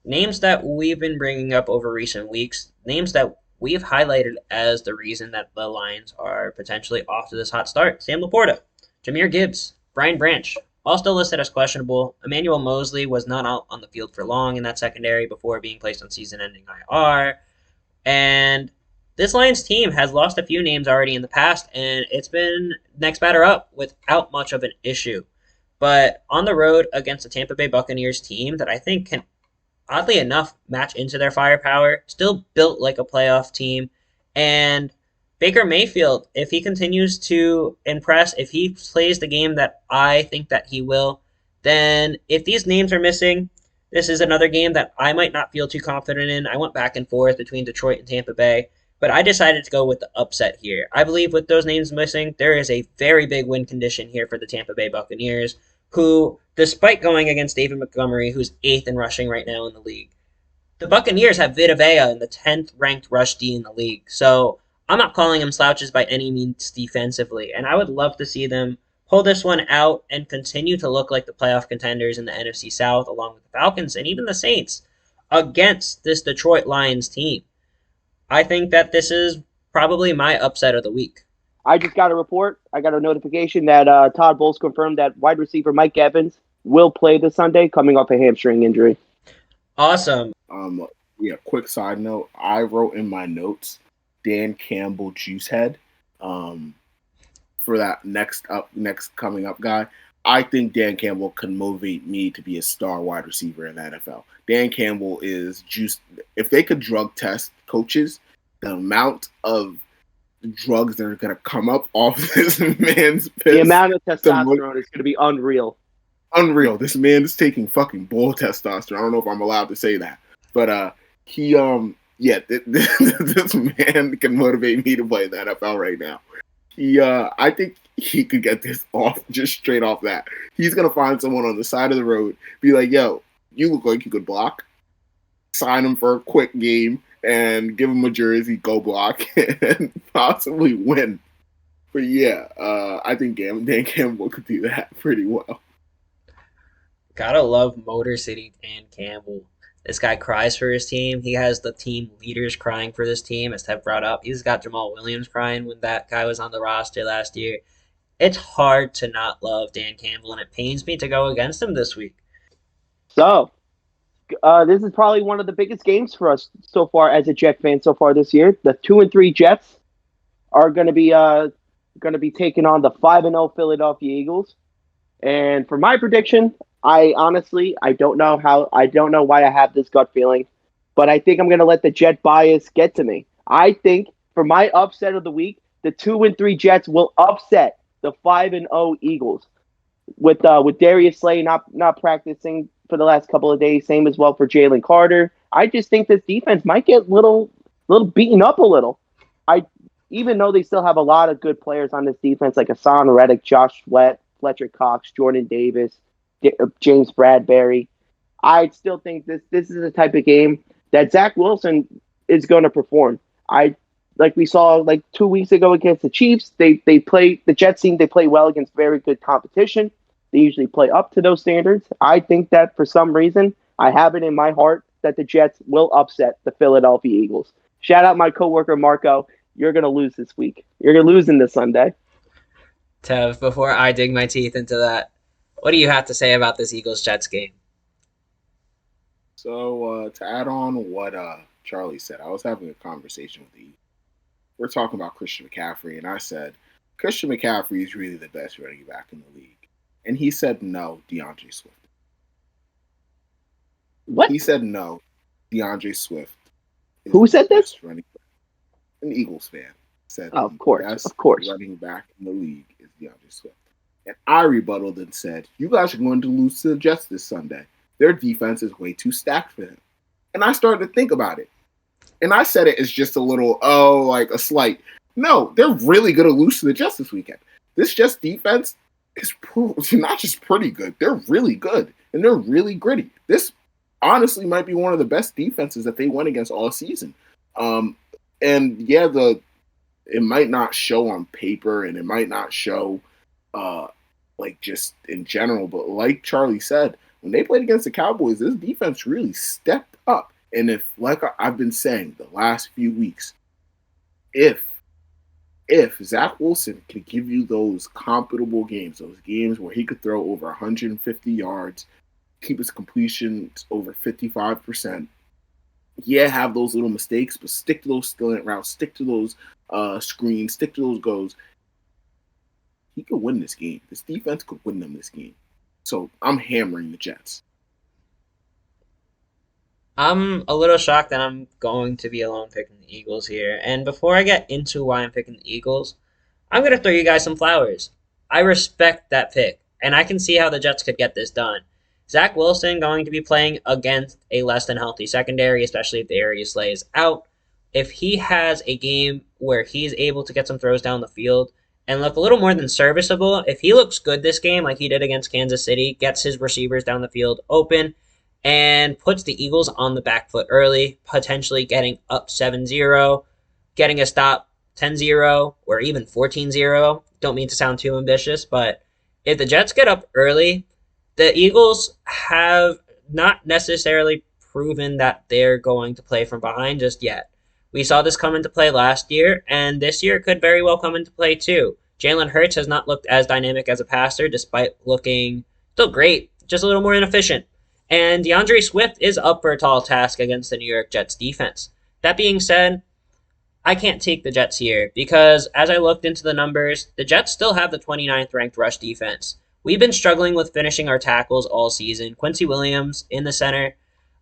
names that we've been bringing up over recent weeks, names that we've highlighted as the reason that the Lions are potentially off to this hot start: Sam Laporta, Jahmyr Gibbs, Brian Branch, all still listed as questionable. Emmanuel Mosley was not out on the field for long in that secondary before being placed on season-ending IR. And this Lions team has lost a few names already in the past, and it's been next batter up without much of an issue. But on the road against the Tampa Bay Buccaneers team that I think can, oddly enough, match into their firepower, still built like a playoff team, and Baker Mayfield, if he continues to impress, if he plays the game that I think that he will, then if these names are missing, this is another game that I might not feel too confident in. I went back and forth between Detroit and Tampa Bay, but I decided to go with the upset here. I believe with those names missing, there is a very big win condition here for the Tampa Bay Buccaneers, who, despite going against David Montgomery, who's 8th in rushing right now in the league, The Buccaneers have Vita Vea in the 10th ranked rush D in the league. So I'm not calling them slouches by any means defensively. And I would love to see them pull this one out and continue to look like the playoff contenders in the NFC South, along with the Falcons and even the Saints, against this Detroit Lions team. I think that this is probably my upset of the week. I just got a report. I got a notification that Todd Bowles confirmed that wide receiver Mike Evans will play this Sunday, coming off a hamstring injury. Awesome. Yeah, quick side note. I wrote in my notes Dan Campbell Juicehead for that next coming up guy. I think Dan Campbell can motivate me to be a star wide receiver in the NFL. Dan Campbell is juice. If they could drug test coaches, the amount of drugs that are going to come up off this man's piss. The amount of testosterone is going to be unreal. Unreal. This man is taking fucking bull testosterone. I don't know if I'm allowed to say that. But this man can motivate me to play in the NFL right now. I think he could get this off just straight off that. He's going to find someone on the side of the road, be like, yo, you look like you could block. Sign him for a quick game and give him a jersey, go block, and possibly win. But yeah, I think Dan Campbell could do that pretty well. Gotta love Motor City Dan Campbell. This guy cries for his team. He has the team leaders crying for this team, as Thev brought up. He's got Jamal Williams crying when that guy was on the roster last year. It's hard to not love Dan Campbell, and it pains me to go against him this week. So, this is probably one of the biggest games for us so far as a Jet fan so far this year. The 2-3 Jets are going to be taking on the 5-0 Philadelphia Eagles. And for my prediction, I don't know why I have this gut feeling, but I think I'm going to let the Jet bias get to me. I think for my upset of the week, the 2-3 Jets will upset the 5-0 Eagles with Darius Slay not practicing for the last couple of days. Same as well for Jalen Carter. I just think this defense might get little beaten up a little. Even though they still have a lot of good players on this defense, like Hassan Reddick, Josh Sweat, Fletcher Cox, Jordan Davis, James Bradbury, I still think this is the type of game that Zach Wilson is going to perform. Like we saw like 2 weeks ago against the Chiefs, the Jets team, they play well against very good competition. They usually play up to those standards. I think that for some reason, I have it in my heart that the Jets will upset the Philadelphia Eagles. Shout out my coworker Marco. You're going to lose this week. You're going to lose in this Sunday. Tev, before I dig my teeth into that, what do you have to say about this Eagles-Jets game? So to add on what Charlie said, I was having a conversation with Eve. We're talking about Christian McCaffrey, and I said, Christian McCaffrey is really the best running back in the league. And he said no, DeAndre Swift. What? He said no, DeAndre Swift. Who said this? Running back. An Eagles fan said, of course, best of course. running back in the league is DeAndre Swift. And I rebutted and said, you guys are going to lose to the Jets this Sunday. Their defense is way too stacked for them. And I started to think about it. And I said it as just a little, like a slight. No, they're really going to lose to the Jets this weekend. This Jets defense is not just pretty good. They're really good. And they're really gritty. This honestly might be one of the best defenses that they went against all season. And yeah, it might not show on paper and it might not show like just in general, but like Charlie said, when they played against the Cowboys, this defense really stepped up. And if, like I've been saying the last few weeks, if Zach Wilson could give you those compatible games, those games where he could throw over 150 yards, keep his completions over 55%, have those little mistakes, but stick to those slant routes, stick to those screens, stick to those goals, he could win this game. This defense could win them this game. So I'm hammering the Jets. I'm a little shocked that I'm going to be alone picking the Eagles here. And before I get into why I'm picking the Eagles, I'm going to throw you guys some flowers. I respect that pick, and I can see how the Jets could get this done. Zach Wilson going to be playing against a less than healthy secondary, especially if Darius Slay is out. If he has a game where he's able to get some throws down the field and look a little more than serviceable, if he looks good this game like he did against Kansas City, gets his receivers down the field open, and puts the Eagles on the back foot early, potentially getting up 7-0, getting a stop 10-0, or even 14-0. Don't mean to sound too ambitious, but if the Jets get up early, the Eagles have not necessarily proven that they're going to play from behind just yet. We saw this come into play last year, and this year could very well come into play too. Jalen Hurts has not looked as dynamic as a passer, despite looking still great, just a little more inefficient. And DeAndre Swift is up for a tall task against the New York Jets defense. That being said, I can't take the Jets here because as I looked into the numbers, the Jets still have the 29th ranked rush defense. We've been struggling with finishing our tackles all season. Quincy Williams in the center,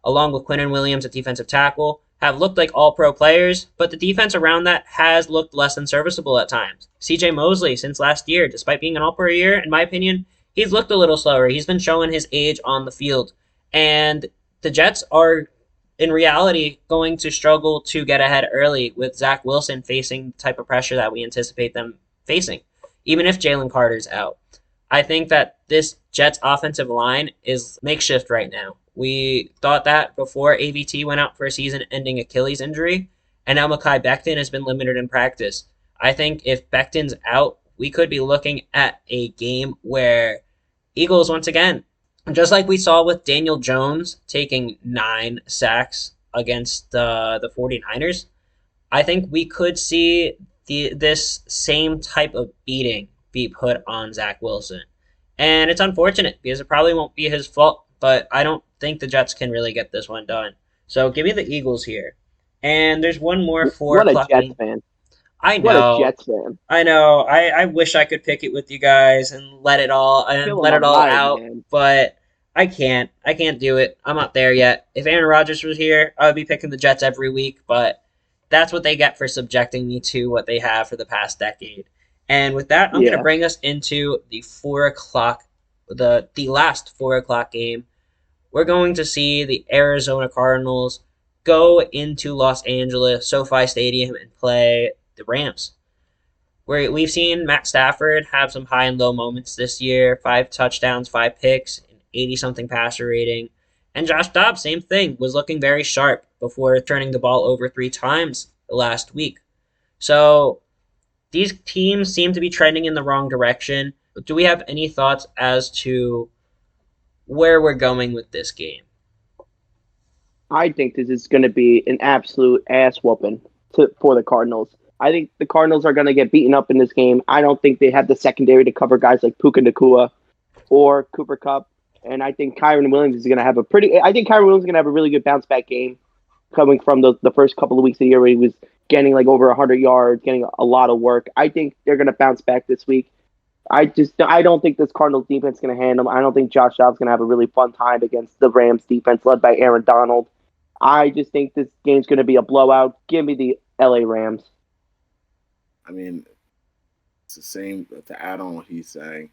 along with Quinnen Williams at defensive tackle, have looked like all-pro players, but the defense around that has looked less than serviceable at times. CJ Mosley, since last year, despite being an all-pro year, in my opinion, he's looked a little slower. He's been showing his age on the field. And the Jets are, in reality, going to struggle to get ahead early with Zach Wilson facing the type of pressure that we anticipate them facing, even if Jalen Carter's out. I think that this Jets offensive line is makeshift right now. We thought that before AVT went out for a season-ending Achilles injury, and now Mekhi Becton has been limited in practice. I think if Becton's out, we could be looking at a game where Eagles, once again, just like we saw with Daniel Jones taking 9 sacks against the 49ers, I think we could see this same type of beating be put on Zach Wilson. And it's unfortunate because it probably won't be his fault, but I don't think the Jets can really get this one done. So give me the Eagles here. And there's one more 4 o'clock. What a Jets fan. I know. What a Jets fan. I know. I wish I could pick it with you guys and let it all out, man. But I can't. I can't do it. I'm not there yet. If Aaron Rodgers was here, I would be picking the Jets every week, but that's what they get for subjecting me to what they have for the past decade. And with that, I'm going to bring us into the 4 o'clock, the last 4 o'clock game. We're going to see the Arizona Cardinals go into Los Angeles, SoFi Stadium, and play the Rams. We've seen Matt Stafford have some high and low moments this year, 5 touchdowns, 5 picks, an 80-something passer rating. And Josh Dobbs, same thing, was looking very sharp before turning the ball over 3 times last week. So these teams seem to be trending in the wrong direction. Do we have any thoughts as to where we're going with this game? I think this is going to be an absolute ass whooping for the Cardinals. I think the Cardinals are going to get beaten up in this game. I don't think they have the secondary to cover guys like Puka Nacua or Cooper Kupp. And I think Kyren Williams is going to have a really good bounce back game coming from the first couple of weeks of the year where he was getting like over 100 yards, getting a lot of work. I think they're going to bounce back this week. I don't think this Cardinals defense is going to handle them. I don't think Josh Dobbs is going to have a really fun time against the Rams defense led by Aaron Donald. I just think this game's going to be a blowout. Give me the LA Rams. I mean, it's the same to add on what he's saying.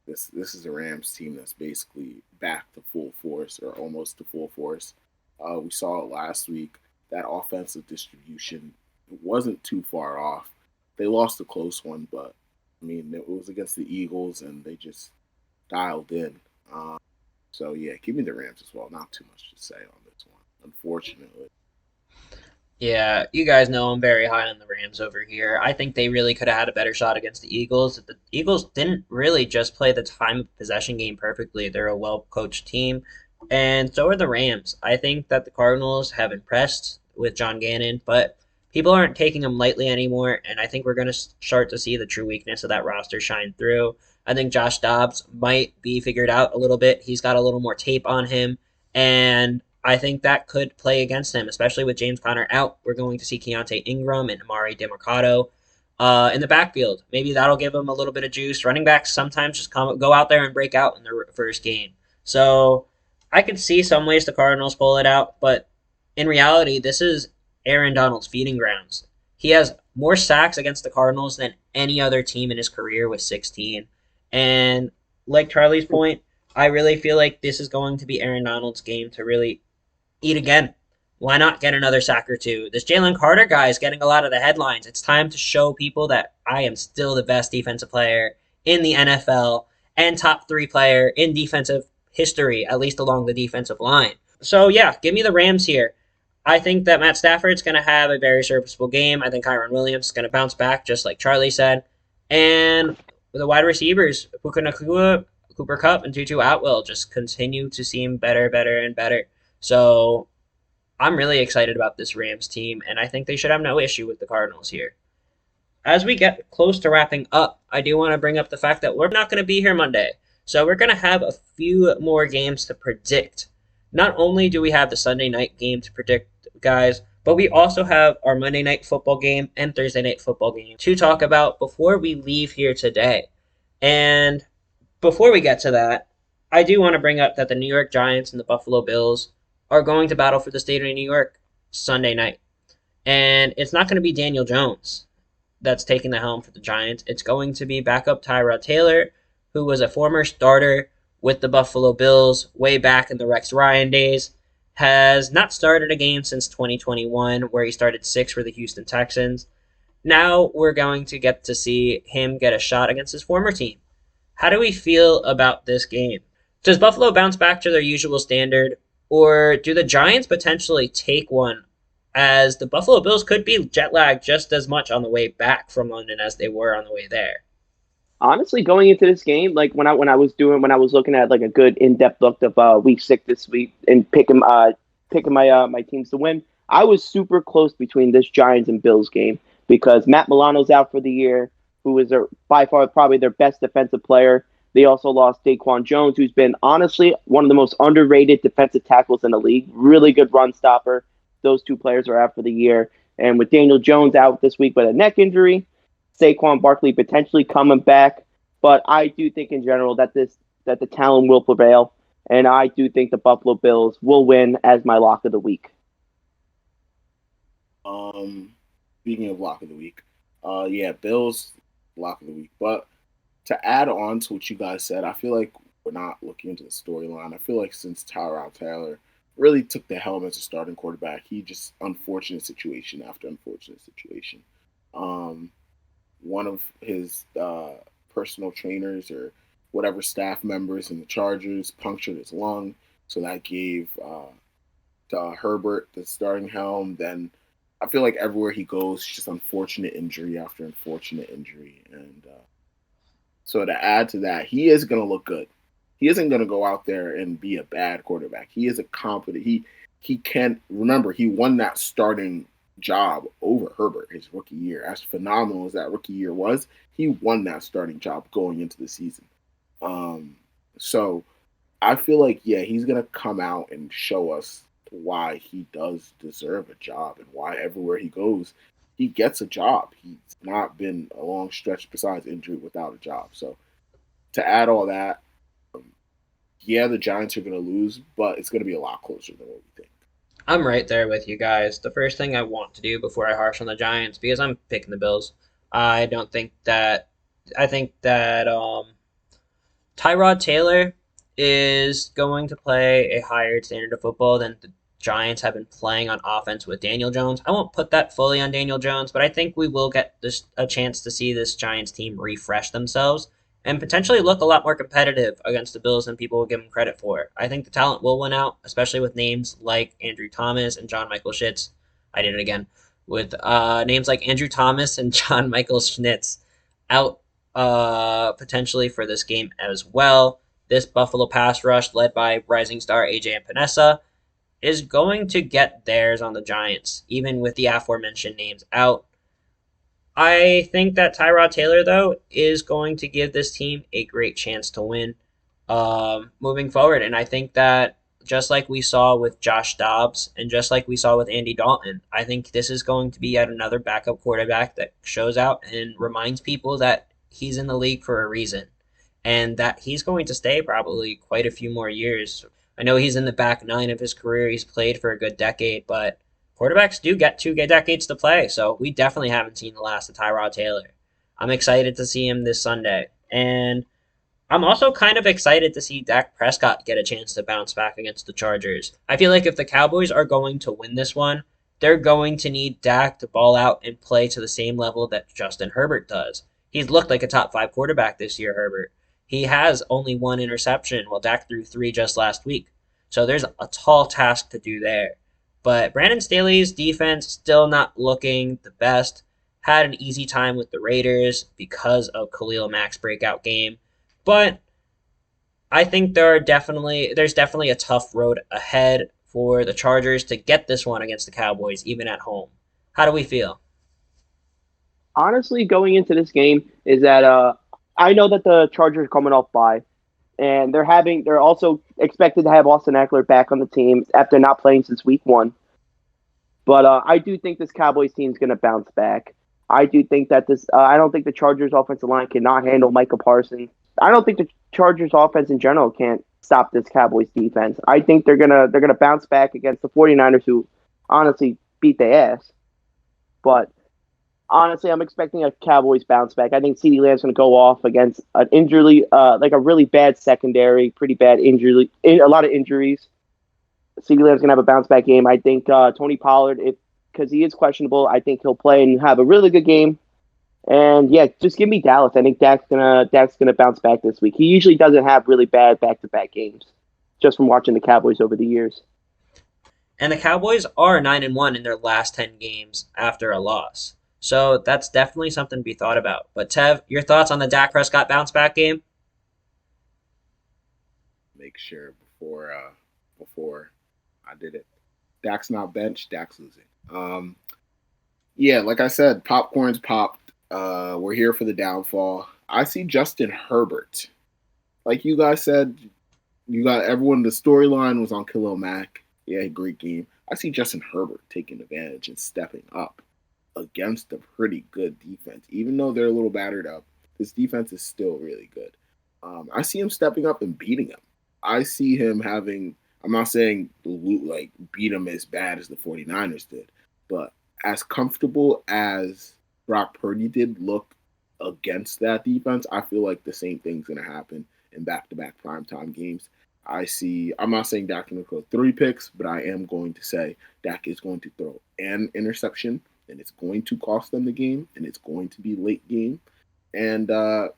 This is a Rams team that's basically back to full force or almost to full force. We saw it last week. That offensive distribution wasn't too far off. They lost a close one, but I mean, it was against the Eagles, and they just dialed in. So, yeah, give me the Rams as well. Not too much to say on this one, unfortunately. Yeah, you guys know I'm very high on the Rams over here. I think they really could have had a better shot against the Eagles. The Eagles didn't really just play the time of possession game perfectly. They're a well-coached team, and so are the Rams. I think that the Cardinals have impressed with John Gannon, but people aren't taking them lightly anymore, and I think we're going to start to see the true weakness of that roster shine through. I think Josh Dobbs might be figured out a little bit. He's got a little more tape on him, and I think that could play against him, especially with James Conner out. We're going to see Keontae Ingram and Amari DeMarcado in the backfield. Maybe that'll give him a little bit of juice. Running backs sometimes just go out there and break out in their first game. So I could see some ways the Cardinals pull it out, but in reality, this is Aaron Donald's feeding grounds. He has more sacks against the Cardinals than any other team in his career with 16. And like Charlie's point, I really feel like this is going to be Aaron Donald's game to really eat again. Why not get another sack or two? This Jalen Carter guy is getting a lot of the headlines. It's time to show people that I am still the best defensive player in the NFL and top 3 player in defensive history, at least along the defensive line. So, yeah, give me the Rams here. I think that Matt Stafford's going to have a very serviceable game. I think Kyron Williams is going to bounce back, just like Charlie said. And the wide receivers, Puka Nacua, Cooper Kupp, and Tutu Atwell just continue to seem better, and better. So I'm really excited about this Rams team, and I think they should have no issue with the Cardinals here. As we get close to wrapping up, I do want to bring up the fact that we're not going to be here Monday. So we're going to have a few more games to predict. Not only do we have the Sunday night game to predict, guys, but we also have our Monday night football game and Thursday night football game to talk about before we leave here today. And before we get to that, I do want to bring up that the New York Giants and the Buffalo Bills are going to battle for the state of New York Sunday night. And it's not going to be Daniel Jones that's taking the helm for the Giants. It's going to be backup Tyrod Taylor, who was a former starter with the Buffalo Bills way back in the Rex Ryan days, has not started a game since 2021, where he started 6 for the Houston Texans. Now we're going to get to see him get a shot against his former team. How do we feel about this game? Does Buffalo bounce back to their usual standard, or do the Giants potentially take one, as the Buffalo Bills could be jet lagged just as much on the way back from London as they were on the way there? Honestly, going into this game, like when I was looking at like a good in-depth look of week 6 this week and picking my teams to win, I was super close between this Giants and Bills game because Matt Milano's out for the year, who is by far probably their best defensive player. They also lost Daquan Jones, who's been honestly one of the most underrated defensive tackles in the league. Really good run stopper. Those two players are out for the year. And with Daniel Jones out this week with a neck injury, Saquon Barkley potentially coming back. But I do think in general that the talent will prevail. And I do think the Buffalo Bills will win as my lock of the week. Speaking of lock of the week, Bills lock of the week. But to add on to what you guys said, I feel like we're not looking into the storyline. I feel like since Tyrod Taylor really took the helm as a starting quarterback, he just unfortunate situation after unfortunate situation. One of his personal trainers or whatever staff members in the Chargers punctured his lung, so that gave to Herbert the starting helm. Then I feel like everywhere he goes, just unfortunate injury after unfortunate injury. And so to add to that, he is going to look good. He isn't going to go out there and be a bad quarterback. He is a competent. He can remember he won that starting job over Herbert his rookie year. As phenomenal as that rookie year was, he won that starting job going into the season. So I feel like he's going to come out and show us why he does deserve a job and why everywhere he goes, he gets a job. He's not been a long stretch besides injury without a job. So to add all that, the Giants are going to lose, but it's going to be a lot closer than what we think. I'm right there with you guys. The first thing I want to do before I harsh on the Giants, because I'm picking the Bills, I think that Tyrod Taylor is going to play a higher standard of football than the Giants have been playing on offense with Daniel Jones. I won't put that fully on Daniel Jones, but I think we will get a chance to see this Giants team refresh themselves and potentially look a lot more competitive against the Bills than people will give them credit for. I think the talent will win out, especially with names like Andrew Thomas and John Michael Schmitz. I did it again. With names like Andrew Thomas and John Michael Schmitz out potentially for this game as well. This Buffalo pass rush, led by rising star AJ Epinesa, is going to get theirs on the Giants, even with the aforementioned names out. I think that Tyrod Taylor, though, is going to give this team a great chance to win moving forward. And I think that just like we saw with Josh Dobbs and just like we saw with Andy Dalton, I think this is going to be yet another backup quarterback that shows out and reminds people that he's in the league for a reason and that he's going to stay probably quite a few more years. I know he's in the back 9 of his career. He's played for a good decade, but quarterbacks do get 2 decades to play, so we definitely haven't seen the last of Tyrod Taylor. I'm excited to see him this Sunday. And I'm also kind of excited to see Dak Prescott get a chance to bounce back against the Chargers. I feel like if the Cowboys are going to win this one, they're going to need Dak to ball out and play to the same level that Justin Herbert does. He's looked like a top 5 quarterback this year, Herbert. He has only 1 interception, while Dak threw 3 just last week. So there's a tall task to do there. But Brandon Staley's defense still not looking the best. Had an easy time with the Raiders because of Khalil Mack's breakout game. But I think there's definitely a tough road ahead for the Chargers to get this one against the Cowboys, even at home. How do we feel? Honestly, going into this game is that I know that the Chargers are coming off bye, and they're also expected to have Austin Eckler back on the team after not playing since week 1. But I do think this Cowboys team is going to bounce back. I do think that I don't think the Chargers offensive line cannot handle Micah Parsons. I don't think the Chargers offense in general can't stop this Cowboys defense. I think they're gonna bounce back against the 49ers, who honestly beat their ass. But honestly, I'm expecting a Cowboys bounce back. I think CeeDee Lamb's going to go off against an injury, like a really bad secondary, pretty bad injury, a lot of injuries. CeeDee Lamb's going to have a bounce back game. I think Tony Pollard, because he is questionable, I think he'll play and have a really good game. And yeah, just give me Dallas. I think Dak's gonna bounce back this week. He usually doesn't have really bad back-to-back games, just from watching the Cowboys over the years. And the Cowboys are 9-1 in their last 10 games after a loss. So that's definitely something to be thought about. But Tev, your thoughts on the Dak Prescott bounce back game? Make sure before I did it. Dak's not benched, Dak's losing. Yeah, like I said, popcorn's popped. We're here for the downfall. I see Justin Herbert. Like you guys said, you got everyone. The storyline was on Khalil Mack. Yeah, great game. I see Justin Herbert taking advantage and stepping up against a pretty good defense. Even though they're a little battered up, this defense is still really good. I see him stepping up and beating him. I see him having, I'm not saying like beat him as bad as the 49ers did, but as comfortable as Brock Purdy did look against that defense, I feel like the same thing's going to happen in back-to-back primetime games. I'm not saying Dak's going to throw 3 picks, but I am going to say Dak is going to throw an interception, and it's going to cost them the game, and it's going to be late game. And to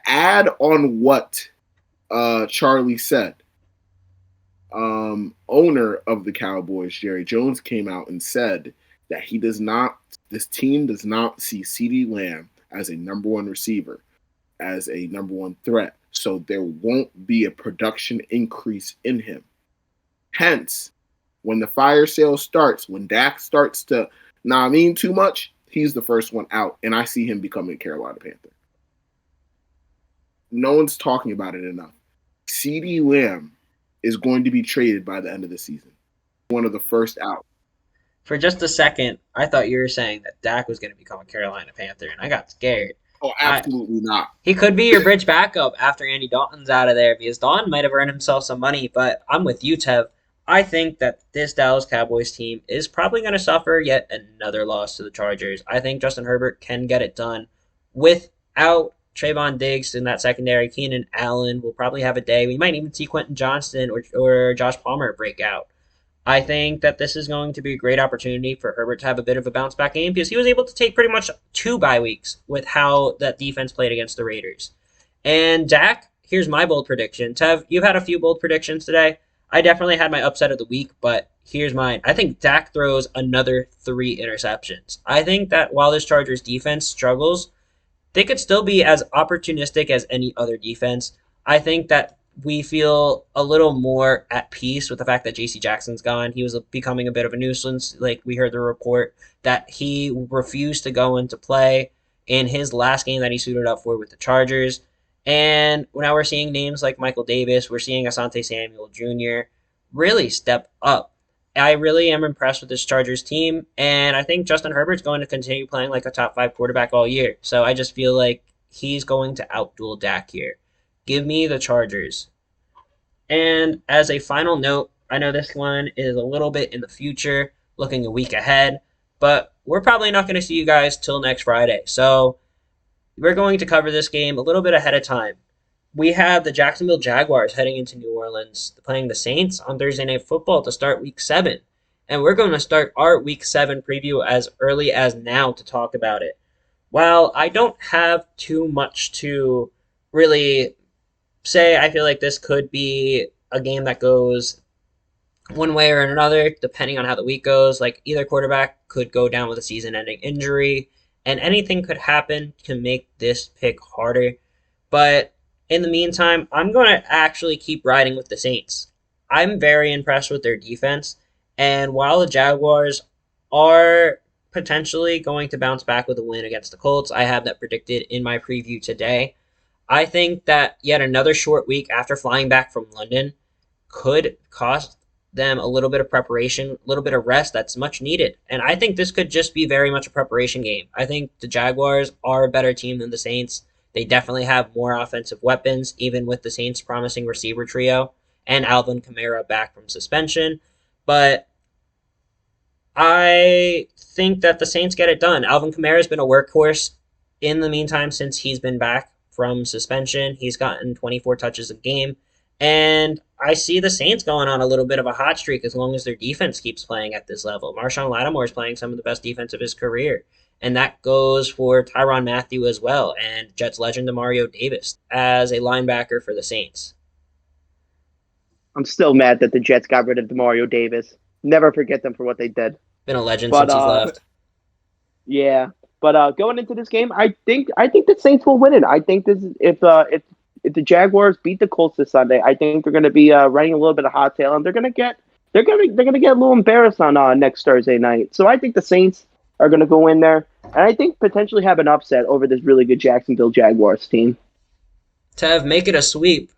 add on what Charlie said, owner of the Cowboys, Jerry Jones, came out and said that this team does not see CeeDee Lamb as a number 1 receiver, as a number 1 threat. So there won't be a production increase in him. Hence, when the fire sale starts, when Dak starts to not mean too much, he's the first one out. And I see him becoming a Carolina Panther. No one's talking about it enough. CeeDee Lamb is going to be traded by the end of the season. One of the first out. For just a second, I thought you were saying that Dak was going to become a Carolina Panther, and I got scared. Oh, absolutely not. He could be your bridge backup after Andy Dalton's out of there, because Dalton might have earned himself some money, but I'm with you, Tev. I think that this Dallas Cowboys team is probably going to suffer yet another loss to the Chargers. I think Justin Herbert can get it done without Trayvon Diggs in that secondary. Keenan Allen will probably have a day. We might even see Quentin Johnston or Josh Palmer break out. I think that this is going to be a great opportunity for Herbert to have a bit of a bounce back game, because he was able to take pretty much 2 bye weeks with how that defense played against the Raiders. And Dak, here's my bold prediction. Tev, you've had a few bold predictions today. I definitely had my upset of the week, but here's mine. I think Dak throws another 3 interceptions. I think that while this Chargers defense struggles, they could still be as opportunistic as any other defense. I think that we feel a little more at peace with the fact that J.C. Jackson's gone. He was becoming a bit of a nuisance. Like, we heard the report that he refused to go into play in his last game that he suited up for with the Chargers. And now we're seeing names like Michael Davis. We're seeing Asante Samuel Jr. really step up. I really am impressed with this Chargers team, and I think Justin Herbert's going to continue playing like a top 5 quarterback all year. So I just feel like he's going to outduel Dak here. Give me the Chargers. And as a final note, I know this one is a little bit in the future, looking a week ahead, but we're probably not going to see you guys till next Friday. So we're going to cover this game a little bit ahead of time. We have the Jacksonville Jaguars heading into New Orleans, playing the Saints on Thursday Night Football to start Week 7. And we're going to start our Week 7 preview as early as now to talk about it. While I don't have too much to really say, I feel like this could be a game that goes one way or another, depending on how the week goes. Like either quarterback could go down with a season-ending injury, and anything could happen to make this pick harder. But in the meantime, I'm going to actually keep riding with the Saints. I'm very impressed with their defense, and while the Jaguars are potentially going to bounce back with a win against the Colts, I have that predicted in my preview today. I think that yet another short week after flying back from London could cost them a little bit of preparation, a little bit of rest that's much needed. And I think this could just be very much a preparation game. I think the Jaguars are a better team than the Saints. They definitely have more offensive weapons, even with the Saints' promising receiver trio and Alvin Kamara back from suspension. But I think that the Saints get it done. Alvin Kamara has been a workhorse in the meantime since he's been back from suspension. He's gotten 24 touches a game. And I see the Saints going on a little bit of a hot streak as long as their defense keeps playing at this level. Marshawn Lattimore is playing some of the best defense of his career. And that goes for Tyrann Mathieu as well, and Jets legend Demario Davis as a linebacker for the Saints. I'm still mad that the Jets got rid of Demario Davis. Never forget them for what they did. Been a legend since he's left. Yeah, but going into this game, I think the Saints will win it. I think this if the Jaguars beat the Colts this Sunday, I think they're going to be riding a little bit of hot tail, and they're going to get a little embarrassed on next Thursday night. So I think the Saints are going to go in there, and I think potentially have an upset over this really good Jacksonville Jaguars team. Tev, make it a sweep.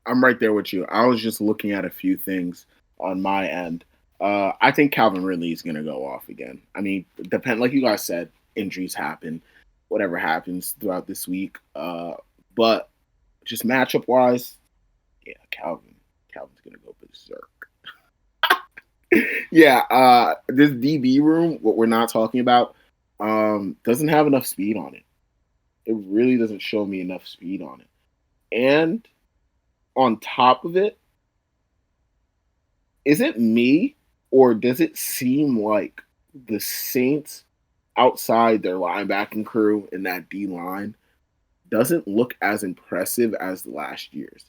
I'm right there with you. I was just looking at a few things on my end. I think Calvin Ridley is going to go off again. I mean, like you guys said, injuries happen, whatever happens throughout this week. But just matchup-wise, yeah, Calvin's going to go berserk. Yeah, this DB room, what we're not talking about, doesn't have enough speed on it. It really doesn't show me enough speed on it. And on top of it, is it me or does it seem like the Saints outside their linebacking crew in that D line doesn't look as impressive as the last year's?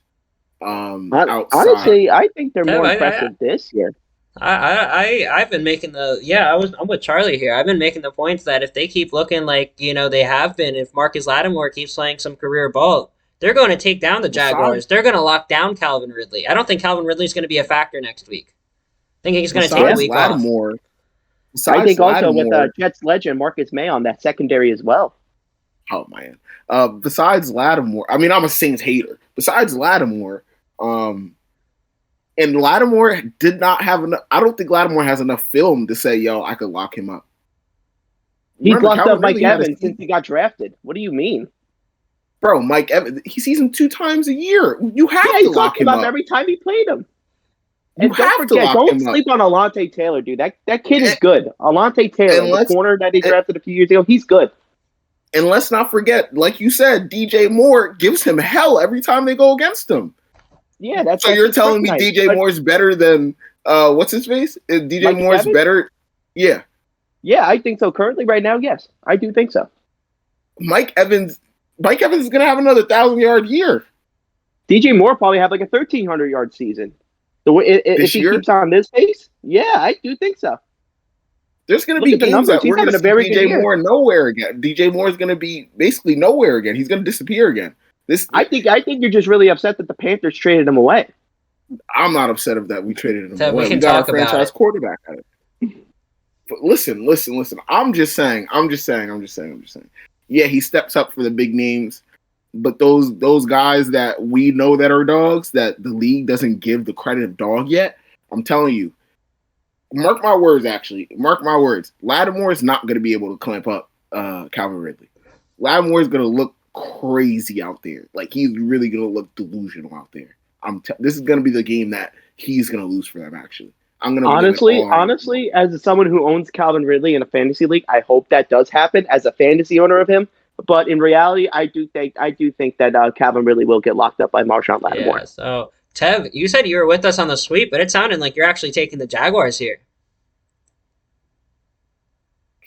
Honestly, I think they're more impressive this year. I've been making I'm with Charlie here. I've been making the points that if they keep looking like, they have been, if Marcus Lattimore keeps playing some career ball, they're going to take down the Jaguars. They're going to lock down Calvin Ridley. I don't think Calvin Ridley's going to be a factor next week. I think he's going to take a week off. I think also with Jets legend Marcus May on that secondary as well. Oh, man. Besides Lattimore, I mean, I'm a Saints hater. Besides Lattimore, and Lattimore did not have enough. I don't think Lattimore has enough film to say, yo, I could lock him up. He's locked up Mike Evans since he got drafted. What do you mean? Bro, Mike Evans, he sees him 2 times a year. You have to lock him up every time he played him. And don't sleep on Alontae Taylor, dude. That kid is good. Alontae Taylor, the corner that he drafted a few years ago, he's good. And let's not forget, like you said, DJ Moore gives him hell every time they go against him. Yeah, that's so you're telling me DJ Moore's better than what's his face? DJ Moore's better? Yeah. Yeah, I think so. Currently, right now, yes, I do think so. Mike Evans is gonna have another 1,000-yard year. DJ Moore probably have like a 1,300-yard season. If he keeps on this pace, yeah, I do think so. There's going to be games that we're going to see DJ Moore nowhere again. DJ Moore is going to be basically nowhere again. He's going to disappear again. I think you're just really upset that the Panthers traded him away. I'm not upset of that. We traded him away. We got our franchise quarterback at it. But listen. I'm just saying. Yeah, he steps up for the big names, but those guys that we know that are dogs that the league doesn't give the credit of dog yet, I'm telling you, mark my words. Lattimore is not going to be able to clamp up Calvin Ridley. Lattimore is going to look crazy out there. Like, he's really going to look delusional out there. This is going to be the game that he's going to lose for them, actually. I'm going to honestly, as someone who owns Calvin Ridley in a fantasy league, I hope that does happen as a fantasy owner of him. But in reality, I do think that Calvin Ridley will get locked up by Marshawn Lattimore. Yeah, so Tev, you said you were with us on the sweep, but it sounded like you're actually taking the Jaguars here.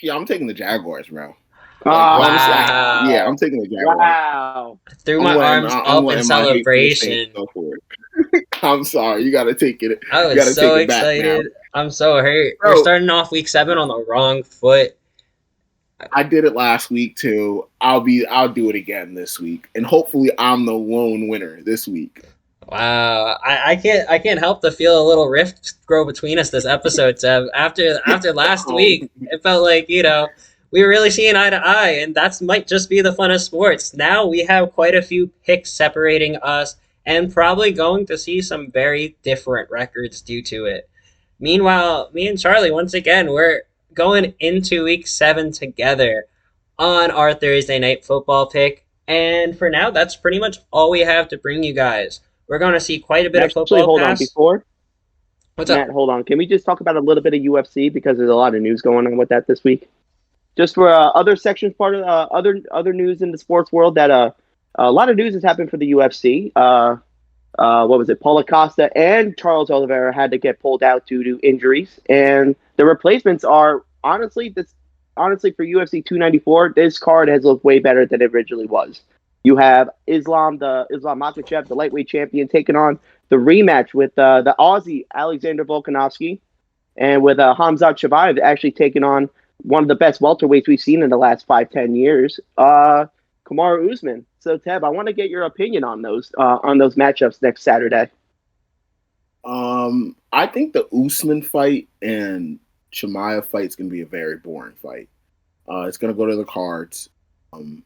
Yeah, I'm taking the Jaguars, bro. Wow. I'm taking the Jaguars. Wow. Threw my arms I'm up in letting my hateful Saints celebration. go for it. I'm sorry. You got to take it. I You got was to take so it back now. excited. I'm so hurt. We're Bro, starting off week 7 on the wrong foot. I did it last week too. I'll do it again this week, and hopefully I'm the lone winner this week. Wow, I can't help to feel a little rift grow between us this episode, Sev. After last week, it felt like, we were really seeing eye to eye, and that might just be the fun of sports. Now we have quite a few picks separating us, and probably going to see some very different records due to it. Meanwhile, me and Charlie, once again, we're going into week 7 together on our Thursday night football pick. And for now, that's pretty much all we have to bring you guys. We're going to see quite a bit of football. Hold on, before. What's Matt, up? hold on. Can we just talk about a little bit of UFC, because there's a lot of news going on with that this week? Just for other sections, part of other news in the sports world, that a lot of news has happened for the UFC. What was it? Paulo Costa and Charles Oliveira had to get pulled out due to injuries, and the replacements are honestly for UFC 294. This card has looked way better than it originally was. You have Islam Makhachev, the lightweight champion, taking on the rematch with the Aussie Alexander Volkanovski, and with Khamzat Chimaev actually taking on one of the best welterweights we've seen in the last 5-10 years, Kamaru Usman. So, Tev, I want to get your opinion on those matchups next Saturday. I think the Usman fight and Chimaev fight is going to be a very boring fight. It's going to go to the cards. You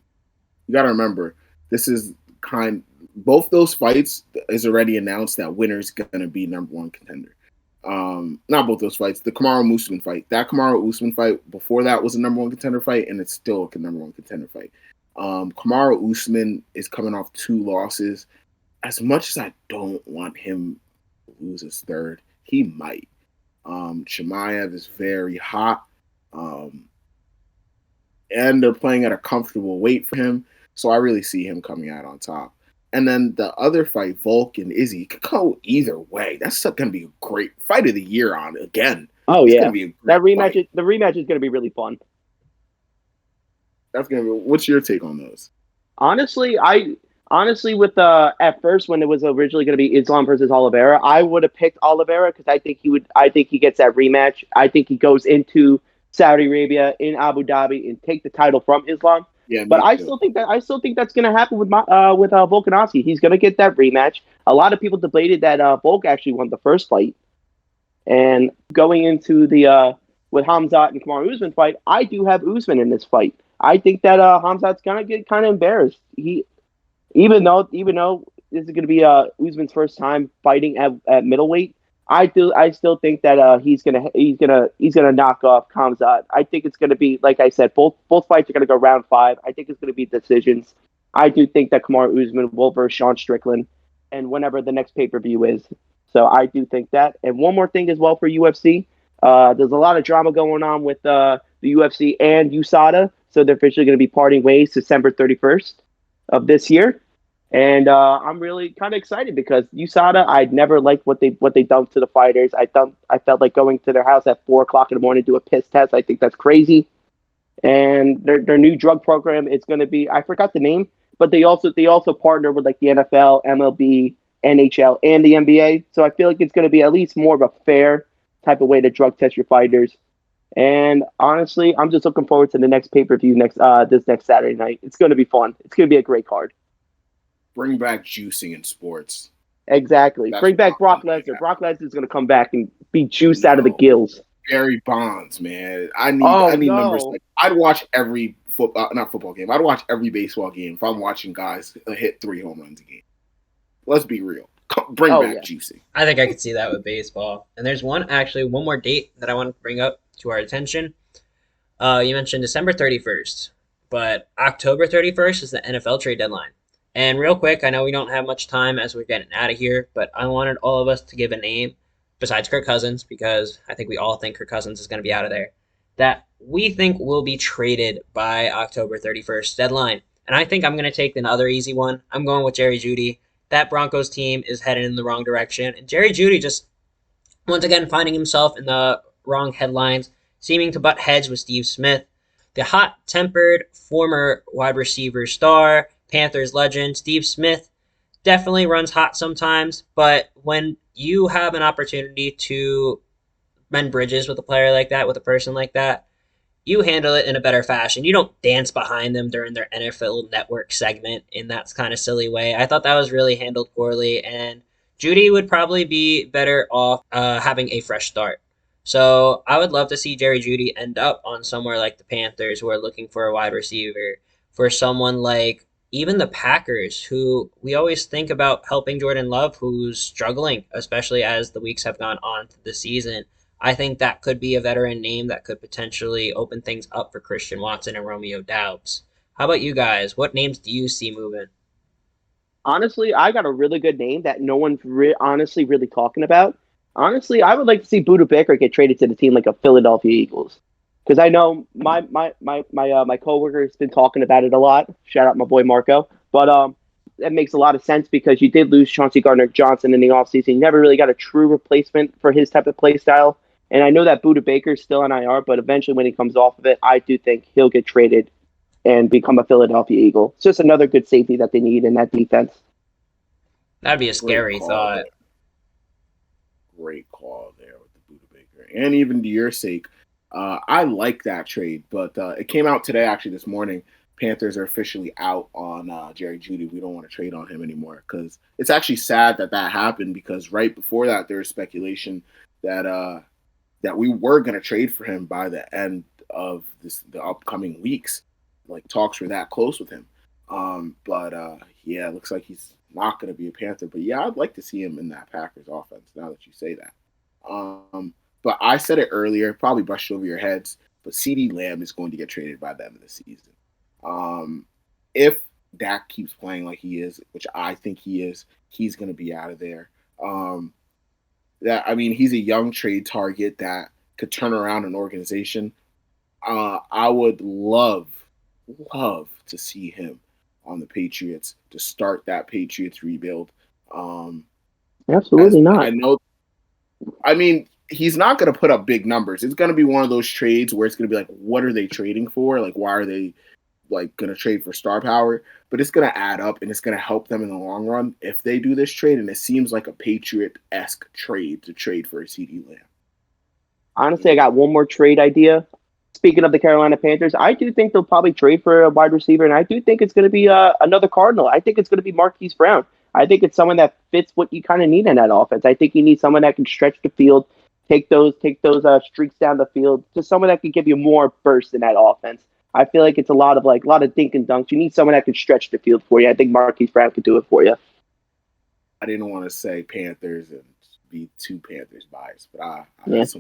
got to remember, both those fights is already announced that winner's going to be number one contender. Not both those fights. The Kamaru Usman fight, before that was a number one contender fight, and it's still a number one contender fight. Kamaru Usman is coming off 2 losses. As much as I don't want him to lose his third, he might. Chimaev is very hot, and they're playing at a comfortable weight for him, so I really see him coming out on top. And then the other fight, Volk and Izzy, could go either way. That's going to be a great fight of the year on again. Oh, yeah. The rematch is going to be really fun. That's going to be. What's your take on those? Honestly, with at first when it was originally going to be Islam versus Oliveira, I would have picked Oliveira, because I think he gets that rematch. I think he goes into Saudi Arabia in Abu Dhabi and take the title from Islam. Yeah, but I still think that's going to happen with Volkanovski. He's going to get that rematch. A lot of people debated that Volk actually won the first fight, and going into the with Khamzat and Kamaru Usman fight, I do have Usman in this fight. I think that Khamzat's going to get kind of embarrassed. Even though this is going to be Usman's first time fighting at middleweight, I still think that he's gonna knock off Khamzat. I think it's gonna be, like I said, both fights are gonna go round 5. I think it's gonna be decisions. I do think that Kamaru Usman will versus Sean Strickland, and whenever the next pay-per-view is. So I do think that. And one more thing as well for UFC, there's a lot of drama going on with the UFC and USADA. So they're officially going to be parting ways December 31st of this year. And I'm really kind of excited, because USADA, I'd never liked what they done to the fighters. I felt like going to their house at 4:00 in the morning to do a piss test. I think that's crazy. And their new drug program is going to be, I forgot the name, but they also partner with like the NFL, MLB, NHL, and the NBA. So I feel like it's going to be at least more of a fair type of way to drug test your fighters. And honestly, I'm just looking forward to the next pay-per-view this next Saturday night. It's going to be fun. It's going to be a great card. Bring back juicing in sports. Exactly. Bring back Brock Lesnar. Brock Lesnar is going to come back and be juiced out of the gills. Barry Bonds, man. I need numbers. Like, I'd watch every not football game. I'd watch every baseball game if I'm watching guys hit 3 home runs a game. Let's be real. Bring back juicing. I think I could see that with baseball. And there's one more date that I want to bring up to our attention. You mentioned December 31st, but October 31st is the NFL trade deadline. And real quick, I know we don't have much time as we're getting out of here, but I wanted all of us to give a name besides Kirk Cousins, because I think we all think Kirk Cousins is going to be out of there, that we think will be traded by October 31st deadline. And I think I'm going to take another easy one. I'm going with Jerry Jeudy. That Broncos team is headed in the wrong direction. And Jerry Jeudy just, once again, finding himself in the wrong headlines, seeming to butt heads with Steve Smith. The hot-tempered former wide receiver star, Panthers legend Steve Smith, definitely runs hot sometimes, but when you have an opportunity to mend bridges with a player like that, with a person like that, you handle it in a better fashion. You don't dance behind them during their NFL Network segment in that kind of silly way. I thought that was really handled poorly, and Judy would probably be better off having a fresh start. So I would love to see Jerry Judy end up on somewhere like the Panthers, who are looking for a wide receiver, for someone like even the Packers, who we always think about helping Jordan Love, who's struggling, especially as the weeks have gone on to the season. I think that could be a veteran name that could potentially open things up for Christian Watson and Romeo Doubs. How about you guys? What names do you see moving? Honestly, I got a really good name that no one's honestly really talking about. Honestly, I would like to see Buda Baker get traded to the team like a Philadelphia Eagles, because I know my coworker has been talking about it a lot. Shout out my boy Marco, but that makes a lot of sense because you did lose Chauncey Gardner-Johnson in the offseason. You never really got a true replacement for his type of play style. And I know that Buda Baker is still on IR, but eventually when he comes off of it, I do think he'll get traded and become a Philadelphia Eagle. It's just another good safety that they need in that defense. That'd be a scary thought. Great call there with the Buda Baker. And even to your sake, I like that trade, but it came out today, actually this morning. Panthers are officially out on Jerry Jeudy. We don't want to trade on him anymore, because it's actually sad that happened, because right before that there was speculation that that we were going to trade for him by the end of the upcoming weeks. Like, talks were that close with him. But yeah, it looks like he's not going to be a Panther. But yeah, I'd like to see him in that Packers offense now that you say that. But I said it earlier, probably brushed over your heads, but CeeDee Lamb is going to get traded by the end of the season. If Dak keeps playing like he is, which I think he is, he's going to be out of there. He's a young trade target that could turn around an organization. I would love to see him on the Patriots to start that Patriots rebuild. Absolutely not. He's not going to put up big numbers. It's going to be one of those trades where it's going to be like, what are they trading for? Like, why are they like going to trade for star power? But it's going to add up, and it's going to help them in the long run if they do this trade. And it seems like a Patriot-esque trade to trade for a CeeDee Lamb. Honestly, I got one more trade idea. Speaking of the Carolina Panthers, I do think they'll probably trade for a wide receiver, and I do think it's going to be another Cardinal. I think it's going to be Marquise Brown. I think it's someone that fits what you kind of need in that offense. I think you need someone that can stretch the field, take those streaks down the field, just someone that can give you more burst in that offense. I feel like it's a lot of dink and dunks. You need someone that can stretch the field for you. I think Marquise Brown could do it for you. I didn't want to say Panthers and be too Panthers biased, but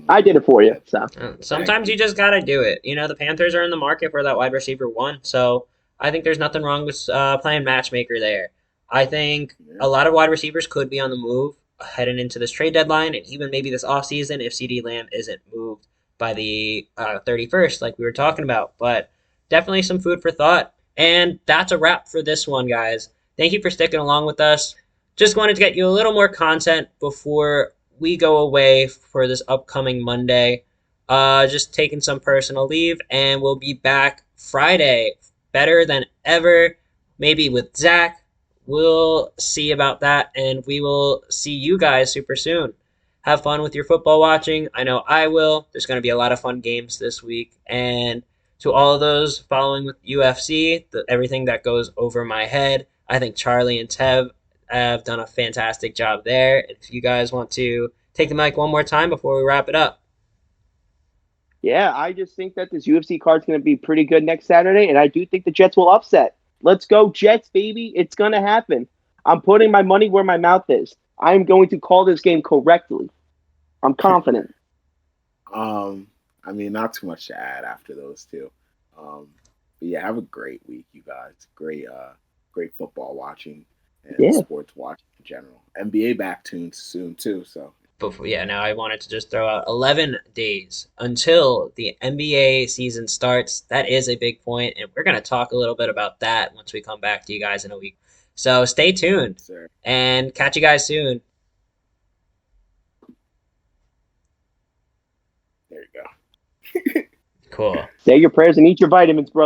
I did it for you. So sometimes you just gotta do it. You know, the Panthers are in the market for that wide receiver one, so I think there's nothing wrong with playing matchmaker there. I think a lot of wide receivers could be on the move heading into this trade deadline, and even maybe this offseason if CeeDee Lamb isn't moved by the 31st, like we were talking about. But definitely some food for thought. And that's a wrap for this one, guys. Thank you for sticking along with us. Just wanted to get you a little more content before we go away for this upcoming Monday. Just taking some personal leave, and we'll be back Friday better than ever, maybe with Zach. We'll see about that, and we will see you guys super soon. Have fun with your football watching. I know I will. There's going to be a lot of fun games this week. And to all of those following with UFC, everything that goes over my head, I think Charlie and Thev have done a fantastic job there. If you guys want to take the mic one more time before we wrap it up. Yeah, I just think that this UFC card's going to be pretty good next Saturday, and I do think the Jets will upset. Let's go Jets, baby. It's going to happen. I'm putting my money where my mouth is. I'm going to call this game correctly. I'm confident. Not too much to add after those two. But yeah, have a great week, you guys. Great football watching and sports watching in general. NBA back soon too. So. Now I wanted to just throw out 11 days until the NBA season starts. That is a big point, and we're going to talk a little bit about that once we come back to you guys in a week. So stay tuned, and catch you guys soon. There you go. Cool. Say your prayers and eat your vitamins, brother.